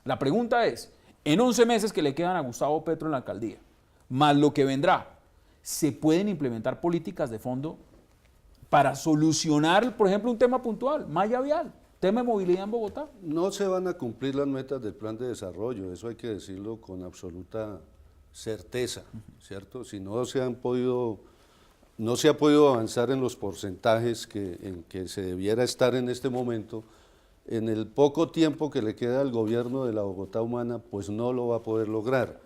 La pregunta es, en 11 meses que le quedan a Gustavo Petro en la alcaldía, más lo que vendrá, ¿se pueden implementar políticas de fondo para solucionar, por ejemplo, un tema puntual, malla vial, tema de movilidad en Bogotá? No se van a cumplir las metas del plan de desarrollo, eso hay que decirlo con absoluta certeza, ¿cierto? Si no se ha podido avanzar en los porcentajes en que se debiera estar en este momento, en el poco tiempo que le queda al gobierno de la Bogotá humana, pues no lo va a poder lograr.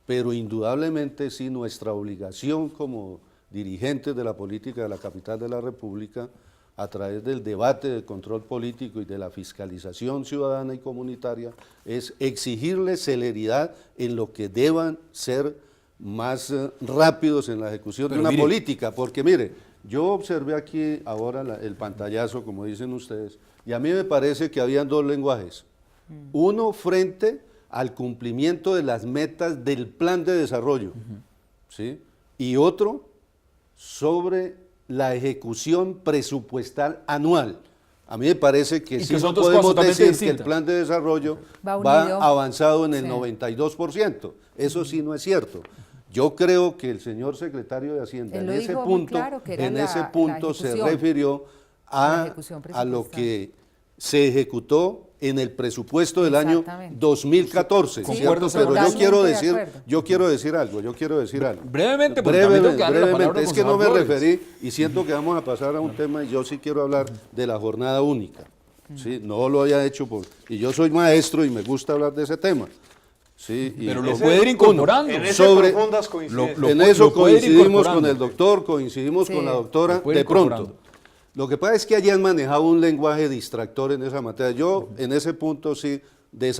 Pero indudablemente sí, nuestra obligación como dirigentes de la política de la capital de la República, a través del debate del control político y de la fiscalización ciudadana y comunitaria, es exigirle celeridad en lo que deban ser más rápidos en la ejecución de una política. Porque mire, yo observé aquí ahora el pantallazo, como dicen ustedes, y a mí me parece que habían 2 lenguajes. Uno frente al cumplimiento de las metas del plan de desarrollo, ¿sí? Y otro sobre la ejecución presupuestal anual. A mí me parece que Y sí que son no dos cosas podemos totalmente decir que el distintas. plan de desarrollo Va va unido. avanzado en el Sí. 92%. Eso sí no es cierto. Yo creo que el señor secretario de Hacienda Él en lo ese dijo muy punto, claro, que era la se ejecución. refirió La a ejecución lo presupuestal. que se ejecutó en el presupuesto del año Exactamente. 2014, Sí, ¿cierto? Pero totalmente de acuerdo. yo quiero decir algo. Brevemente, porque también tengo que darle la palabra al Es que no me concejal Flores. referí y siento que vamos a pasar a un tema y yo sí quiero hablar de la jornada única. ¿Sí? No lo había hecho y yo soy maestro y me gusta hablar de ese tema. ¿Sí? Y Pero lo ese- puede ir incorporando. En ese sobre- profundas coincidencias. Lo en pu- eso lo puede ir coincidimos incorporando. con el doctor, coincidimos Sí. con la doctora, Lo puede ir de pronto. incorporando. Lo que pasa es que allí han manejado un lenguaje distractor en esa materia. Yo en ese punto sí,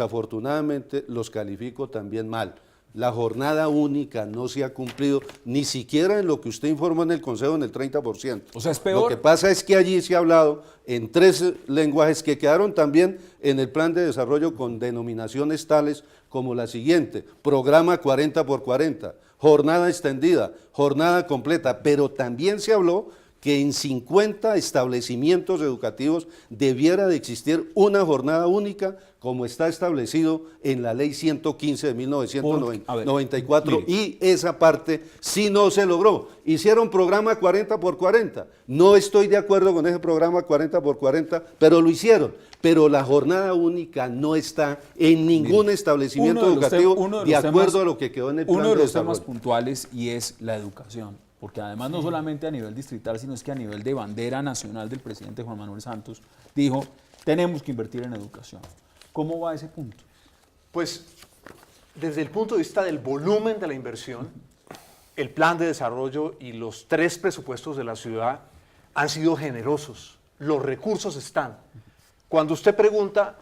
desafortunadamente, los califico también mal. la jornada única no se ha cumplido, ni siquiera en lo que usted informó en el Consejo en el 30%. O sea, es peor. Lo que pasa es que allí se ha hablado en 3 lenguajes que quedaron también en el plan de desarrollo con denominaciones tales como la siguiente: programa 40x40, jornada extendida, jornada completa, pero también se habló que en 50 establecimientos educativos debiera de existir una jornada única, como está establecido en la ley 115 de 1994, y esa parte sí no se logró. Hicieron programa 40x40, no estoy de acuerdo con ese programa 40x40, pero lo hicieron. Pero la jornada única no está en ningún establecimiento educativo de acuerdo a lo que quedó en el plan de desarrollo. Uno de los temas puntuales, y es la educación. Porque además no solamente a nivel distrital, sino es que a nivel de bandera nacional del presidente Juan Manuel Santos, dijo, tenemos que invertir en educación. ¿Cómo va ese punto? Pues desde el punto de vista del volumen de la inversión, el plan de desarrollo y los 3 presupuestos de la ciudad han sido generosos. Los recursos están. Cuando usted pregunta,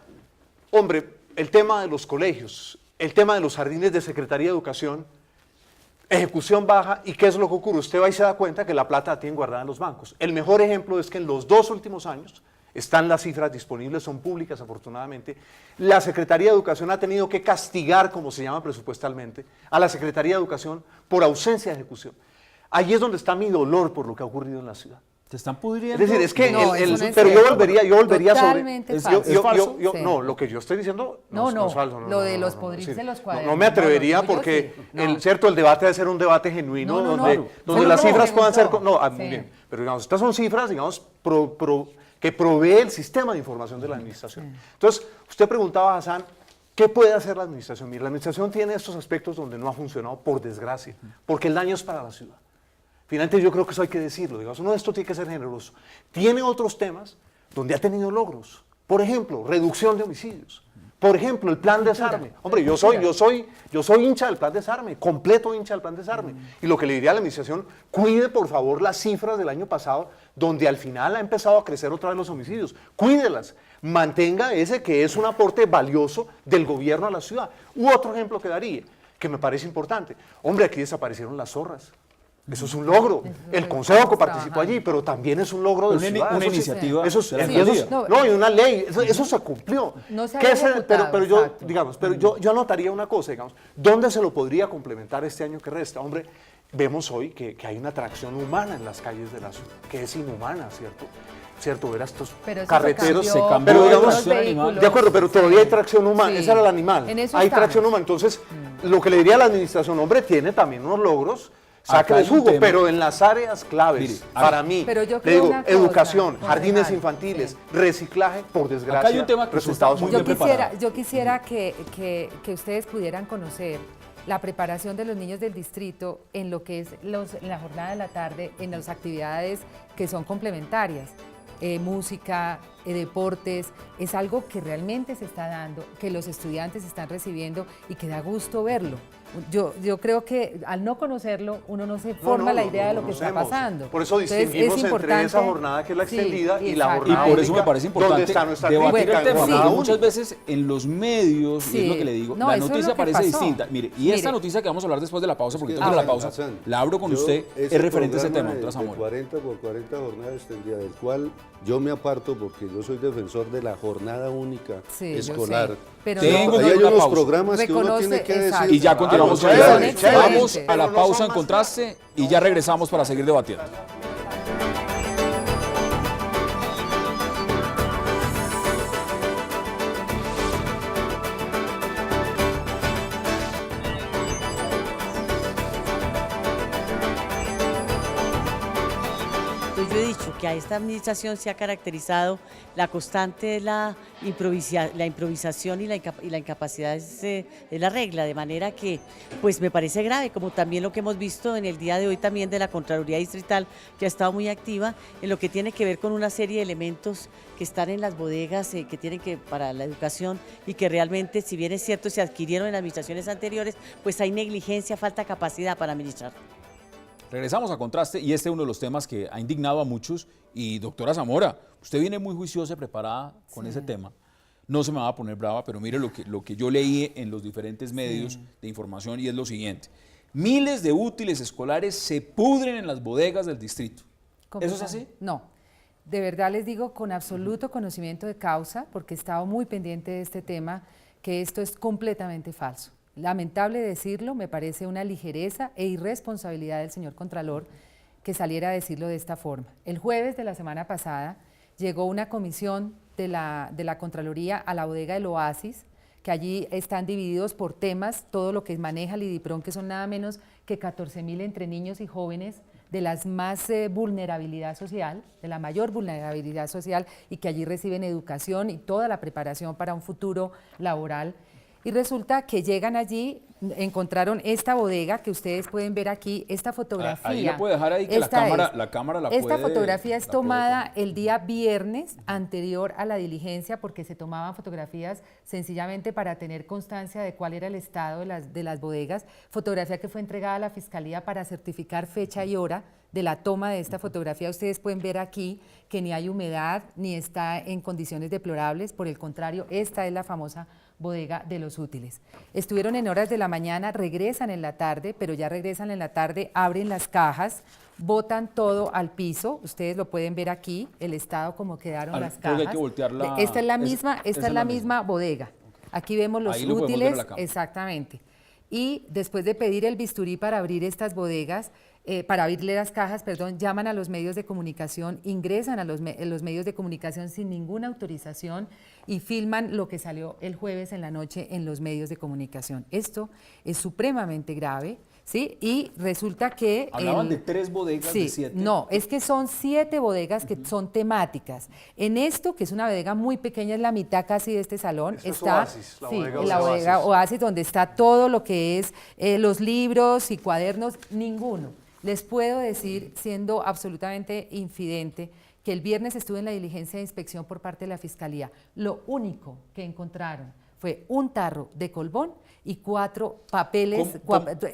hombre, el tema de los colegios, el tema de los jardines de Secretaría de Educación, ejecución baja, ¿y qué es lo que ocurre? Usted va y se da cuenta que la plata la tienen guardada en los bancos. El mejor ejemplo es que en los 2 últimos años, están las cifras disponibles, son públicas afortunadamente, la Secretaría de Educación ha tenido que castigar, como se llama presupuestalmente, a la Secretaría de Educación por ausencia de ejecución. Ahí es donde está mi dolor por lo que ha ocurrido en la ciudad. ¿Te están pudriendo? Es decir, es que, No, eso no es pero cierto. yo volvería Totalmente sobre... falso. falso? Sí. No, lo que yo estoy diciendo no es falso. lo de los podrirse los cuadernos. No me atrevería No, lo tuyo porque, sí. No. ¿cierto? El debate debe ser un debate genuino donde Solo las lo cifras puedan ser... preguntó. Muy Sí. bien. Pero digamos, estas son cifras, digamos, que provee el sistema de información de la administración. Entonces, usted preguntaba, Hassan, ¿qué puede hacer la administración? Mire, la administración tiene estos aspectos donde no ha funcionado, por desgracia, porque el daño es para la ciudad. Finalmente yo creo que eso hay que decirlo, digamos, uno de estos tiene que ser generoso. Tiene otros temas donde ha tenido logros. Por ejemplo, reducción de homicidios. Por ejemplo, el plan desarme. Hombre, yo soy hincha del plan desarme, completo hincha del plan desarme. Y lo que le diría a la administración, cuide por favor las cifras del año pasado, donde al final ha empezado a crecer otra vez los homicidios. Cuídelas, mantenga ese que es un aporte valioso del gobierno a la ciudad. U otro ejemplo que daría, que me parece importante. Hombre, aquí desaparecieron las zorras. Eso es un logro. El Consejo que participó allí, pero también es un logro de ciudad. Una iniciativa. Y una ley. Eso se cumplió. No se había ejecutado, pero yo, exacto. digamos, yo anotaría una cosa, digamos, ¿dónde se lo podría complementar este año que resta? Hombre, vemos hoy que hay una atracción humana en las calles de la ciudad, que es inhumana, ¿cierto? Ver a estos Pero eso carreteros. se cambió, Pero digamos, los vehículos. de acuerdo, pero todavía hay tracción humana. Sí. Ese era el animal. En eso Hay estamos. tracción humana. Entonces, lo que le diría a la administración, hombre, tiene también unos logros. Acá Saque de hay un jugo, tema. pero en las áreas claves, Mire, para mí, Pero yo le creo digo, una cosa, educación, concejal, jardines infantiles, reciclaje, por desgracia, Acá hay un tema que usted está resultados muy muy bien preparado. Yo quisiera que ustedes pudieran conocer la preparación de los niños del distrito en lo que es en la jornada de la tarde, en las actividades que son complementarias. Música, deportes, es algo que realmente se está dando, que los estudiantes están recibiendo y que da gusto verlo. Yo creo que al no conocerlo, uno no se forma la idea de lo que está conocemos. pasando. Por eso Entonces, distinguimos es entre importante- esa jornada que es la Sí, extendida y la exacto. jornada Y por eso única, me parece ¿dónde importante está nuestra debatir crítica el en tema, jornada porque única? muchas veces en los medios, y es lo que le digo, No, la eso es noticia lo que parece pasó. distinta. Mire, y esta Mire. noticia que vamos a hablar después de la pausa, porque Es tengo que, la Hassan, pausa, Hassan, la abro con yo usted, ese es referente a ese tema, programa doctora de Zamora. 40x40 jornada extendida, del cual yo me aparto porque yo soy defensor de la jornada única Sí, yo escolar. sé, pero Tengo no- que Ahí ir a hay una unos pausa. programas que uno Reconoce, tiene que exacto. decir. Y ya continuamos con Claro, el chévere, debate. chévere. Vamos a la Pero no pausa son en más contraste y ya regresamos para seguir debatiendo. Entonces yo he dicho que a esta administración se ha caracterizado la constante de la improvisación y la incapacidad es la regla, de manera que pues me parece grave, como también lo que hemos visto en el día de hoy también de la Contraloría Distrital, que ha estado muy activa en lo que tiene que ver con una serie de elementos que están en las bodegas, que tienen que para la educación y que realmente, si bien es cierto, se adquirieron en administraciones anteriores, pues hay negligencia, falta capacidad para administrar. Regresamos a Contraste y este es uno de los temas que ha indignado a muchos. Y doctora Zamora, usted viene muy juiciosa y preparada con ese tema, no se me va a poner brava, pero mire lo que yo leí en los diferentes medios de información y es lo siguiente. Miles de útiles escolares se pudren en las bodegas del distrito. ¿Eso es así? No. De verdad les digo con absoluto conocimiento de causa, porque he estado muy pendiente de este tema, que esto es completamente falso. Lamentable decirlo, me parece una ligereza e irresponsabilidad del señor Contralor que saliera a decirlo de esta forma. El jueves de la semana pasada llegó una comisión de la Contraloría a la bodega del Oasis, que allí están divididos por temas, todo lo que maneja el IDIPRON, que son nada menos que 14.000 entre niños y jóvenes de las más vulnerabilidad social, de la mayor vulnerabilidad social, y que allí reciben educación y toda la preparación para un futuro laboral. Y resulta que llegan allí, encontraron esta bodega que ustedes pueden ver aquí, esta fotografía. Ahí la puede dejar ahí, que la cámara la puede... Esta fotografía es tomada el día viernes anterior a la diligencia, porque se tomaban fotografías sencillamente para tener constancia de cuál era el estado de las bodegas, fotografía que fue entregada a la Fiscalía para certificar fecha y hora de la toma de esta fotografía. Ustedes pueden ver aquí que ni hay humedad, ni está en condiciones deplorables, por el contrario, esta es la famosa bodega de los útiles. Estuvieron en horas de la mañana, regresan en la tarde, pero ya regresan en la tarde, abren las cajas, botan todo al piso, ustedes lo pueden ver aquí, el estado como quedaron las cajas. Hay que voltearla. Esta es la misma bodega. Aquí vemos los útiles, exactamente. Y después de pedir el bisturí para abrir estas bodegas, para abrirle las cajas, perdón, llaman a los medios de comunicación, ingresan a los medios de comunicación sin ninguna autorización y filman lo que salió el jueves en la noche en los medios de comunicación. Esto es supremamente grave, ¿sí? Y resulta que... Hablaban de 3 bodegas de 7. No, es que son 7 bodegas que son temáticas. En esto, que es una bodega muy pequeña, es la mitad casi de este salón, está Oasis, la bodega Oasis, donde está todo lo que es los libros y cuadernos, ninguno. Les puedo decir, siendo absolutamente infidente, que el viernes estuve en la diligencia de inspección por parte de la Fiscalía. Lo único que encontraron fue un tarro de Colbón y 4 papeles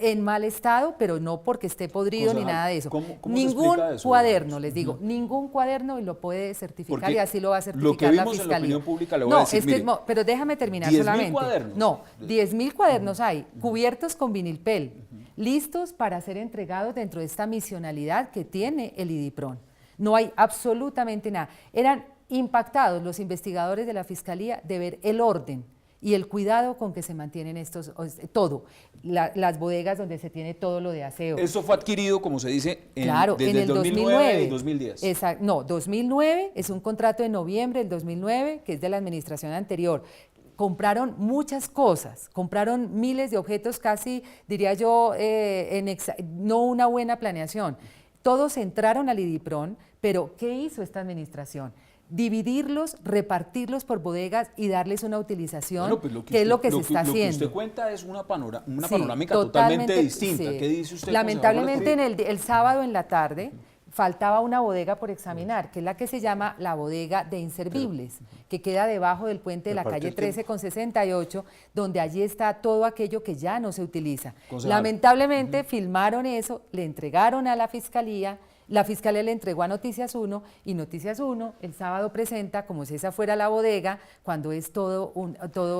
en mal estado, pero no porque esté podrido ni nada de eso. ¿Cómo ningún se eso, cuaderno, les digo, ningún cuaderno, y lo puede certificar, porque y así lo va a certificar lo que la vimos Fiscalía. En la opinión pública le voy a decir, es que pero déjame terminar 10.000 solamente. cuadernos. No, 10.000 cuadernos hay, cubiertos con vinilpel, listos para ser entregados dentro de esta misionalidad que tiene el IDIPRON. No hay absolutamente nada. Eran impactados los investigadores de la Fiscalía de ver el orden y el cuidado con que se mantienen las bodegas donde se tiene todo lo de aseo. Eso fue adquirido, como se dice, desde en el 2009 y 2010. Exacto, no, 2009, es un contrato de noviembre del 2009, que es de la administración anterior. Compraron muchas cosas, compraron miles de objetos, casi, diría yo, no una buena planeación. Todos entraron al IDIPRON, pero ¿qué hizo esta administración? Dividirlos, repartirlos por bodegas y darles una utilización, que es lo que se está haciendo. Lo que usted cuenta es una panorámica totalmente distinta. Sí. ¿Qué dice usted? Lamentablemente, el sábado en la tarde faltaba una bodega por examinar, que es la que se llama la bodega de inservibles, que queda debajo del puente de la calle 13 con 68, donde allí está todo aquello que ya no se utiliza. Lamentablemente filmaron eso, le entregaron a la Fiscalía le entregó a Noticias 1 y Noticias 1 el sábado presenta como si esa fuera la bodega, cuando es todo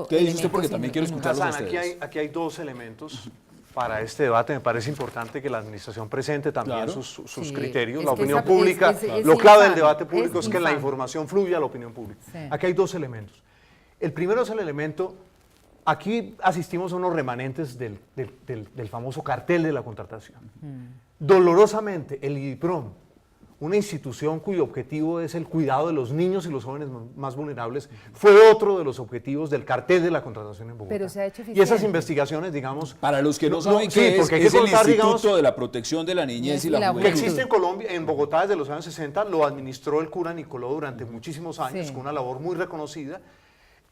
¿Qué dice usted? Porque también quiero escucharlos a ustedes. Aquí hay 2 elementos para este debate. Me parece importante que la administración presente también sus criterios, la opinión pública. Lo clave del debate público es que la información fluya a la opinión pública. Sí. Aquí hay 2 elementos. El primero es el elemento, aquí asistimos a unos remanentes del famoso cartel de la contratación. Dolorosamente, el IDIPRON, una institución cuyo objetivo es el cuidado de los niños y los jóvenes más vulnerables, fue otro de los objetivos del cartel de la contratación en Bogotá. Pero se ha hecho eficiente. Y esas investigaciones, digamos... Para los que no saben qué es el Instituto de la Protección de la Niñez y la Juventud. Que existe en Colombia, en Bogotá desde los años 60, lo administró el cura Nicoló durante muchísimos años, con una labor muy reconocida.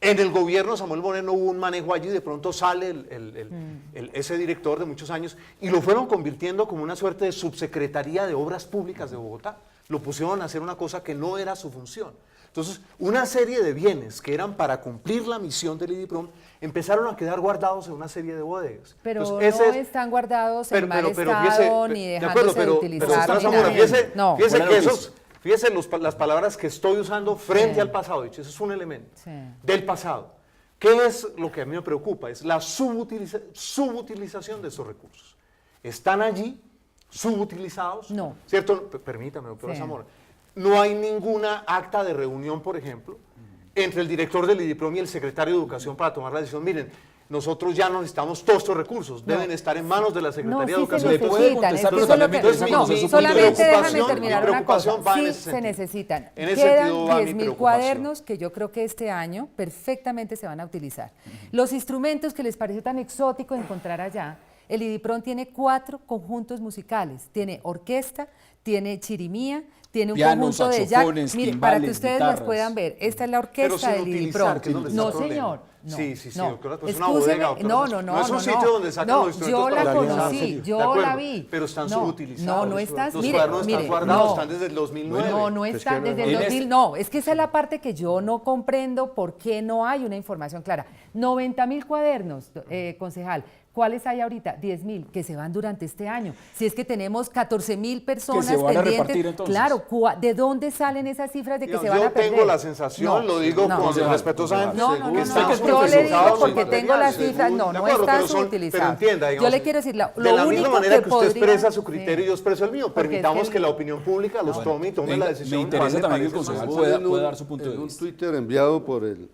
En el gobierno de Samuel Moreno hubo un manejo allí, de pronto sale ese director de muchos años y lo fueron convirtiendo como una suerte de subsecretaría de Obras Públicas de Bogotá. Lo pusieron a hacer una cosa que no era su función. Entonces, una serie de bienes que eran para cumplir la misión del IDIPRON empezaron a quedar guardados en una serie de bodegas. Pero entonces, no están guardados en mal estado, ni dejándose de utilizar. Fíjese que Fíjense las palabras que estoy usando frente al pasado, dicho, ese es un elemento del pasado. ¿Qué es lo que a mí me preocupa? Es la subutilización de esos recursos. ¿Están allí subutilizados? No. ¿Cierto? Permítame, doctora Zamora. No hay ninguna acta de reunión, por ejemplo, entre el director del IDIPROM y el secretario de Educación para tomar la decisión. Miren, nosotros ya no necesitamos todos estos recursos, deben estar en manos de la Secretaría de Educación. Se necesitan, es que eso es lo que, solamente déjame terminar una cosa, sí se necesitan. Quedan 10.000 cuadernos que yo creo que este año perfectamente se van a utilizar. Los instrumentos que les parece tan exótico encontrar allá, el IDIPROM tiene 4 conjuntos musicales, tiene orquesta, tiene chirimía, tiene un pianos, conjunto de jazz. Mire, para que timbales, ustedes guitarras. las puedan ver, esta es la orquesta del IDIPROM. No, señor. No, sí, no. doctora, pues es una bodega, doctora. No es un sitio donde sacan los instrumentos yo la para conocí, yo la vi. Pero están subutilizados. No están, los mire, cuadernos están guardados, están desde el 2009. No están desde el 2000, no, es que esa es la parte que yo no comprendo por qué no hay una información clara. 90.000 cuadernos, concejal. ¿Cuáles hay ahorita? 10.000 que se van durante este año. Si es que tenemos 14.000 personas que se van pendientes, a repartir, entonces. Claro, ¿de dónde salen esas cifras de que se van a perder? Yo tengo la sensación, lo digo con respetuosamente, que están yo le digo porque tengo las cifras, no están subutilizadas. Pero entienda, digamos, yo le quiero decir, de la misma manera que usted expresa su criterio criterio, yo expreso el mío. Permitamos que la opinión pública los tome y tome la decisión. Me interesa también que el concejal pueda dar su punto de vista. En un Twitter enviado por el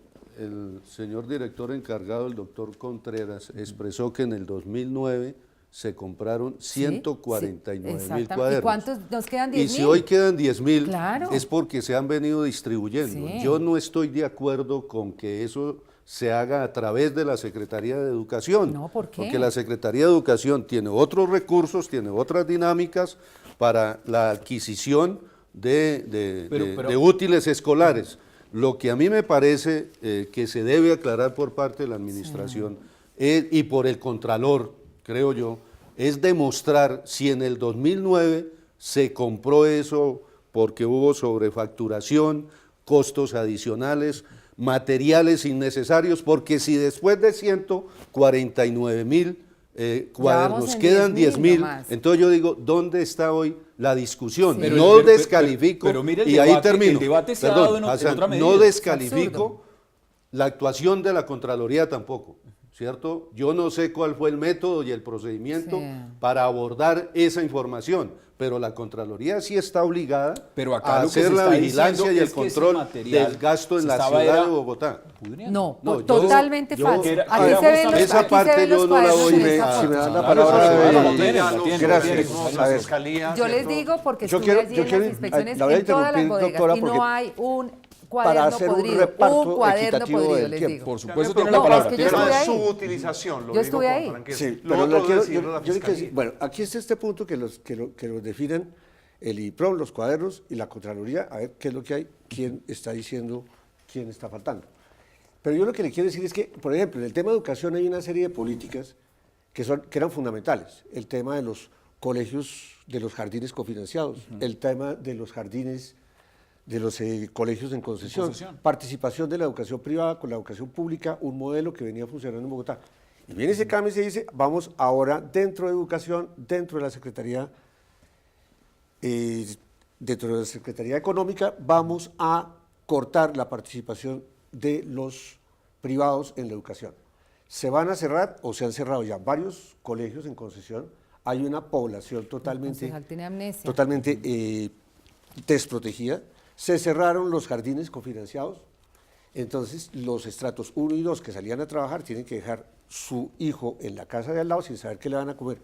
señor director encargado, el doctor Contreras, expresó que en el 2009 se compraron 149.000 cuadernos. ¿Y cuántos nos quedan? 10.000. Y si hoy quedan 10.000, claro, es porque se han venido distribuyendo. Sí. Yo no estoy de acuerdo con que eso se haga a través de la Secretaría de Educación. No, ¿por qué? Porque la Secretaría de Educación tiene otros recursos, tiene otras dinámicas para la adquisición de útiles escolares. Lo que a mí me parece que se debe aclarar por parte de la administración y por el Contralor, creo yo, es demostrar si en el 2009 se compró eso porque hubo sobrefacturación, costos adicionales, materiales innecesarios, porque si después de 149.000 cuadernos quedan 10.000, entonces yo digo, ¿dónde está hoy la discusión? Sí. No descalifico, pero mire el y debate, ahí termino, el debate se ha dado en otra medida. no descalifico la actuación de la Contraloría tampoco, ¿cierto? Yo no sé cuál fue el método y el procedimiento para abordar esa información, pero la Contraloría sí está obligada a hacer la vigilancia y el control del gasto en la ciudad de Bogotá. No, totalmente falso. Aquí se ven los, esa parte yo no la voy a... Si me dan la palabra, gracias. Yo les digo porque estuve allí en las inspecciones en todas las bodegas y no hay un cuaderno podrido, un cuaderno podrido, les digo. Por supuesto tiene la palabra. Es que yo estuve ahí. Subutilización, yo estuve ahí. Sí, pero yo quiero decir, bueno, aquí está este punto que los definen el IDIPROM, los cuadernos y la Contraloría, a ver qué es lo que hay, quién está diciendo, quién está faltando. Pero yo lo que le quiero decir es que, por ejemplo, en el tema de educación hay una serie de políticas que eran fundamentales. El tema de los colegios, de los jardines cofinanciados, el tema de los jardines, de los colegios en concesión, participación de la educación privada con la educación pública, un modelo que venía funcionando en Bogotá. Y viene ese cambio y se dice, vamos ahora dentro de educación, dentro de la Secretaría Económica, vamos a cortar la participación de los privados en la educación. Se van a cerrar o se han cerrado ya varios colegios en concesión, hay una población totalmente desprotegida. Se cerraron los jardines cofinanciados, entonces los estratos 1 y 2 que salían a trabajar tienen que dejar su hijo en la casa de al lado sin saber qué le van a comer,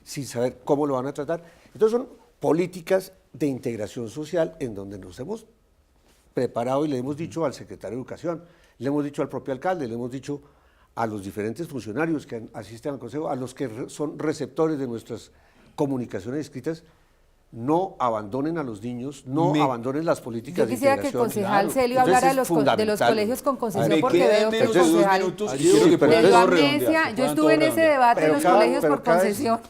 sin saber cómo lo van a tratar. Entonces son políticas de integración social en donde nos hemos preparado y le hemos dicho al secretario de Educación, le hemos dicho al propio alcalde, le hemos dicho a los diferentes funcionarios que asisten al consejo, a los que son receptores de nuestras comunicaciones escritas, no abandonen a los niños, no abandonen las políticas de integración. Yo quisiera que el concejal Celio hablara de los colegios con concesión, porque veo que el concejal de amnesia, yo estuve en ese debate de los colegios por concesión.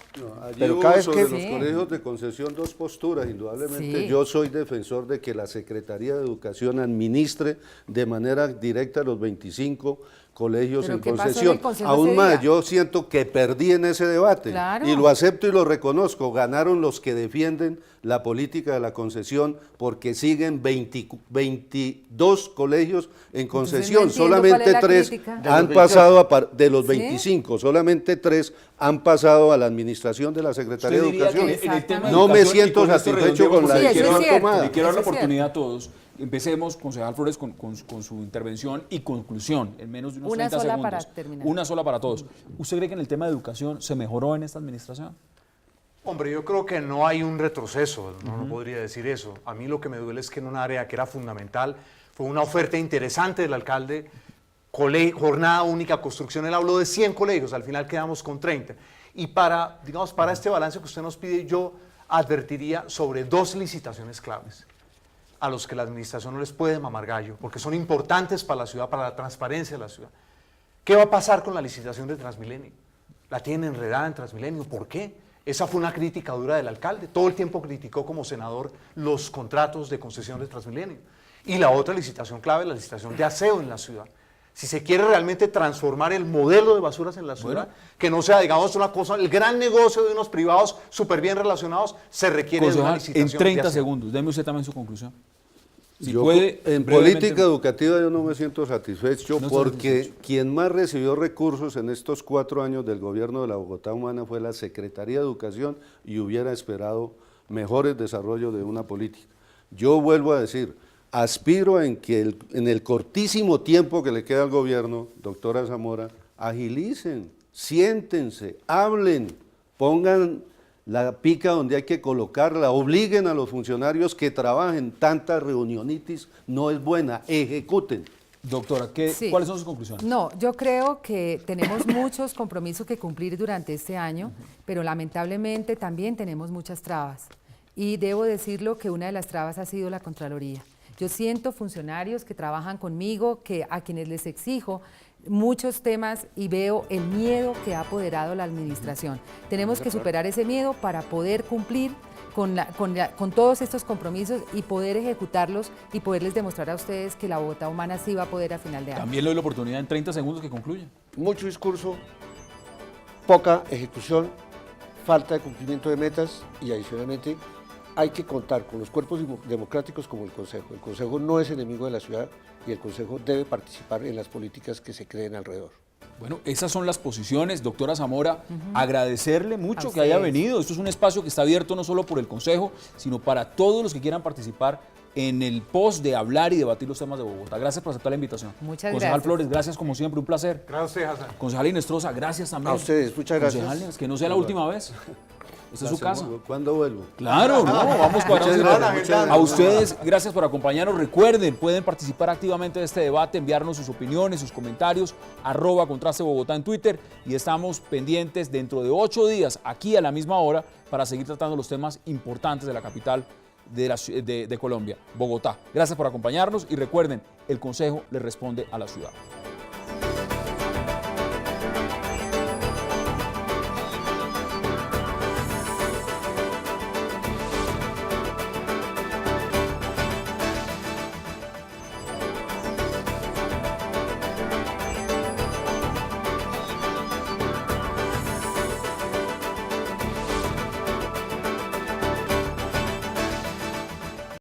Allí hubo sobre los colegios de concesión dos posturas, indudablemente. Yo soy defensor de que la Secretaría de Educación administre de manera directa los 25 colegios ¿Pero en qué pasó en el concesión. Consejo Aún ese más, día? yo siento que perdí en ese debate Claro. y lo acepto y lo reconozco. Ganaron los que defienden la política de la concesión porque siguen 22 colegios en concesión. no entiendo cuál Solamente es la 3 crítica. han pasado, de los ¿Sí? 25, solamente 3 han pasado a la administración de la Secretaría de ¿Usted diría Educación. que en el tema de No me educación, siento y con esto satisfecho con la Sí, eso es decisión cierto. tomada. Le quiero dar la Eso es oportunidad a todos. Empecemos, concejal Flores, con su intervención y conclusión, en menos de unos Una 30 sola segundos. para terminar. Una sola para todos. ¿Usted cree que en el tema de educación se mejoró en esta administración? Hombre, yo creo que no hay un retroceso, no podría decir eso. A mí lo que me duele es que en un área que era fundamental, fue una oferta interesante del alcalde, jornada única, construcción, él habló de 100 colegios, al final quedamos con 30. Y para este balance que usted nos pide, yo advertiría sobre 2 licitaciones claves a los que la administración no les puede mamar gallo, porque son importantes para la ciudad, para la transparencia de la ciudad. ¿Qué va a pasar con la licitación de Transmilenio? La tienen enredada en Transmilenio, ¿por qué? Esa fue una crítica dura del alcalde, todo el tiempo criticó como senador los contratos de concesión de Transmilenio. Y la otra licitación clave, la licitación de aseo en la ciudad. Si se quiere realmente transformar el modelo de basuras en la ciudad, que no sea, digamos, una cosa, el gran negocio de unos privados súper bien relacionados, se requiere de una Concejal, licitación en 30 de aseo. segundos, deme usted también su conclusión. Si Yo, puede, en brevemente. política educativa yo no me siento satisfecho No está porque satisfecho. quien más recibió recursos en estos 4 años del gobierno de la Bogotá Humana fue la Secretaría de Educación y hubiera esperado mejores desarrollos de una política. Yo vuelvo a decir, aspiro en que en el cortísimo tiempo que le queda al gobierno, doctora Zamora, agilicen, siéntense, hablen, pongan la pica donde hay que colocarla, obliguen a los funcionarios que trabajen, tanta reunionitis no es buena, ejecuten. Doctora, Sí. ¿cuáles son sus conclusiones? No, yo creo que tenemos muchos compromisos que cumplir durante este año, pero lamentablemente también tenemos muchas trabas. Y debo decirlo que una de las trabas ha sido la Contraloría. Yo siento funcionarios que trabajan conmigo, a quienes les exijo muchos temas y veo el miedo que ha apoderado la administración. Tenemos que superar ese miedo para poder cumplir con todos estos compromisos y poder ejecutarlos y poderles demostrar a ustedes que la Bogotá Humana sí va a poder a final de año. También le doy la oportunidad en 30 segundos que concluya. Mucho discurso, poca ejecución, falta de cumplimiento de metas y adicionalmente hay que contar con los cuerpos democráticos como el Consejo. El Consejo no es enemigo de la ciudad y el Consejo debe participar en las políticas que se creen alrededor. Bueno, esas son las posiciones, doctora Zamora. Agradecerle mucho A que haya ustedes. venido. Esto es un espacio que está abierto no solo por el Consejo, sino para todos los que quieran participar en el post de hablar y debatir los temas de Bogotá. Gracias por aceptar la invitación. Muchas Concejal gracias. Flores, gracias como siempre, un placer. Gracias, Hassan. Concejal Inestrosa, gracias también. A ustedes, muchas gracias. Concejales, que no sea la última vez. Esta es su casa. ¿Cuándo vuelvo? Claro, no, vamos para Muchas gracias, muchas gracias. A ustedes, gracias por acompañarnos. Recuerden, pueden participar activamente de este debate, enviarnos sus opiniones, sus comentarios, @Contraste Bogotá en Twitter y estamos pendientes dentro de 8 días, aquí a la misma hora, para seguir tratando los temas importantes de la capital de Colombia, Bogotá. Gracias por acompañarnos y recuerden, el Consejo le responde a la ciudad.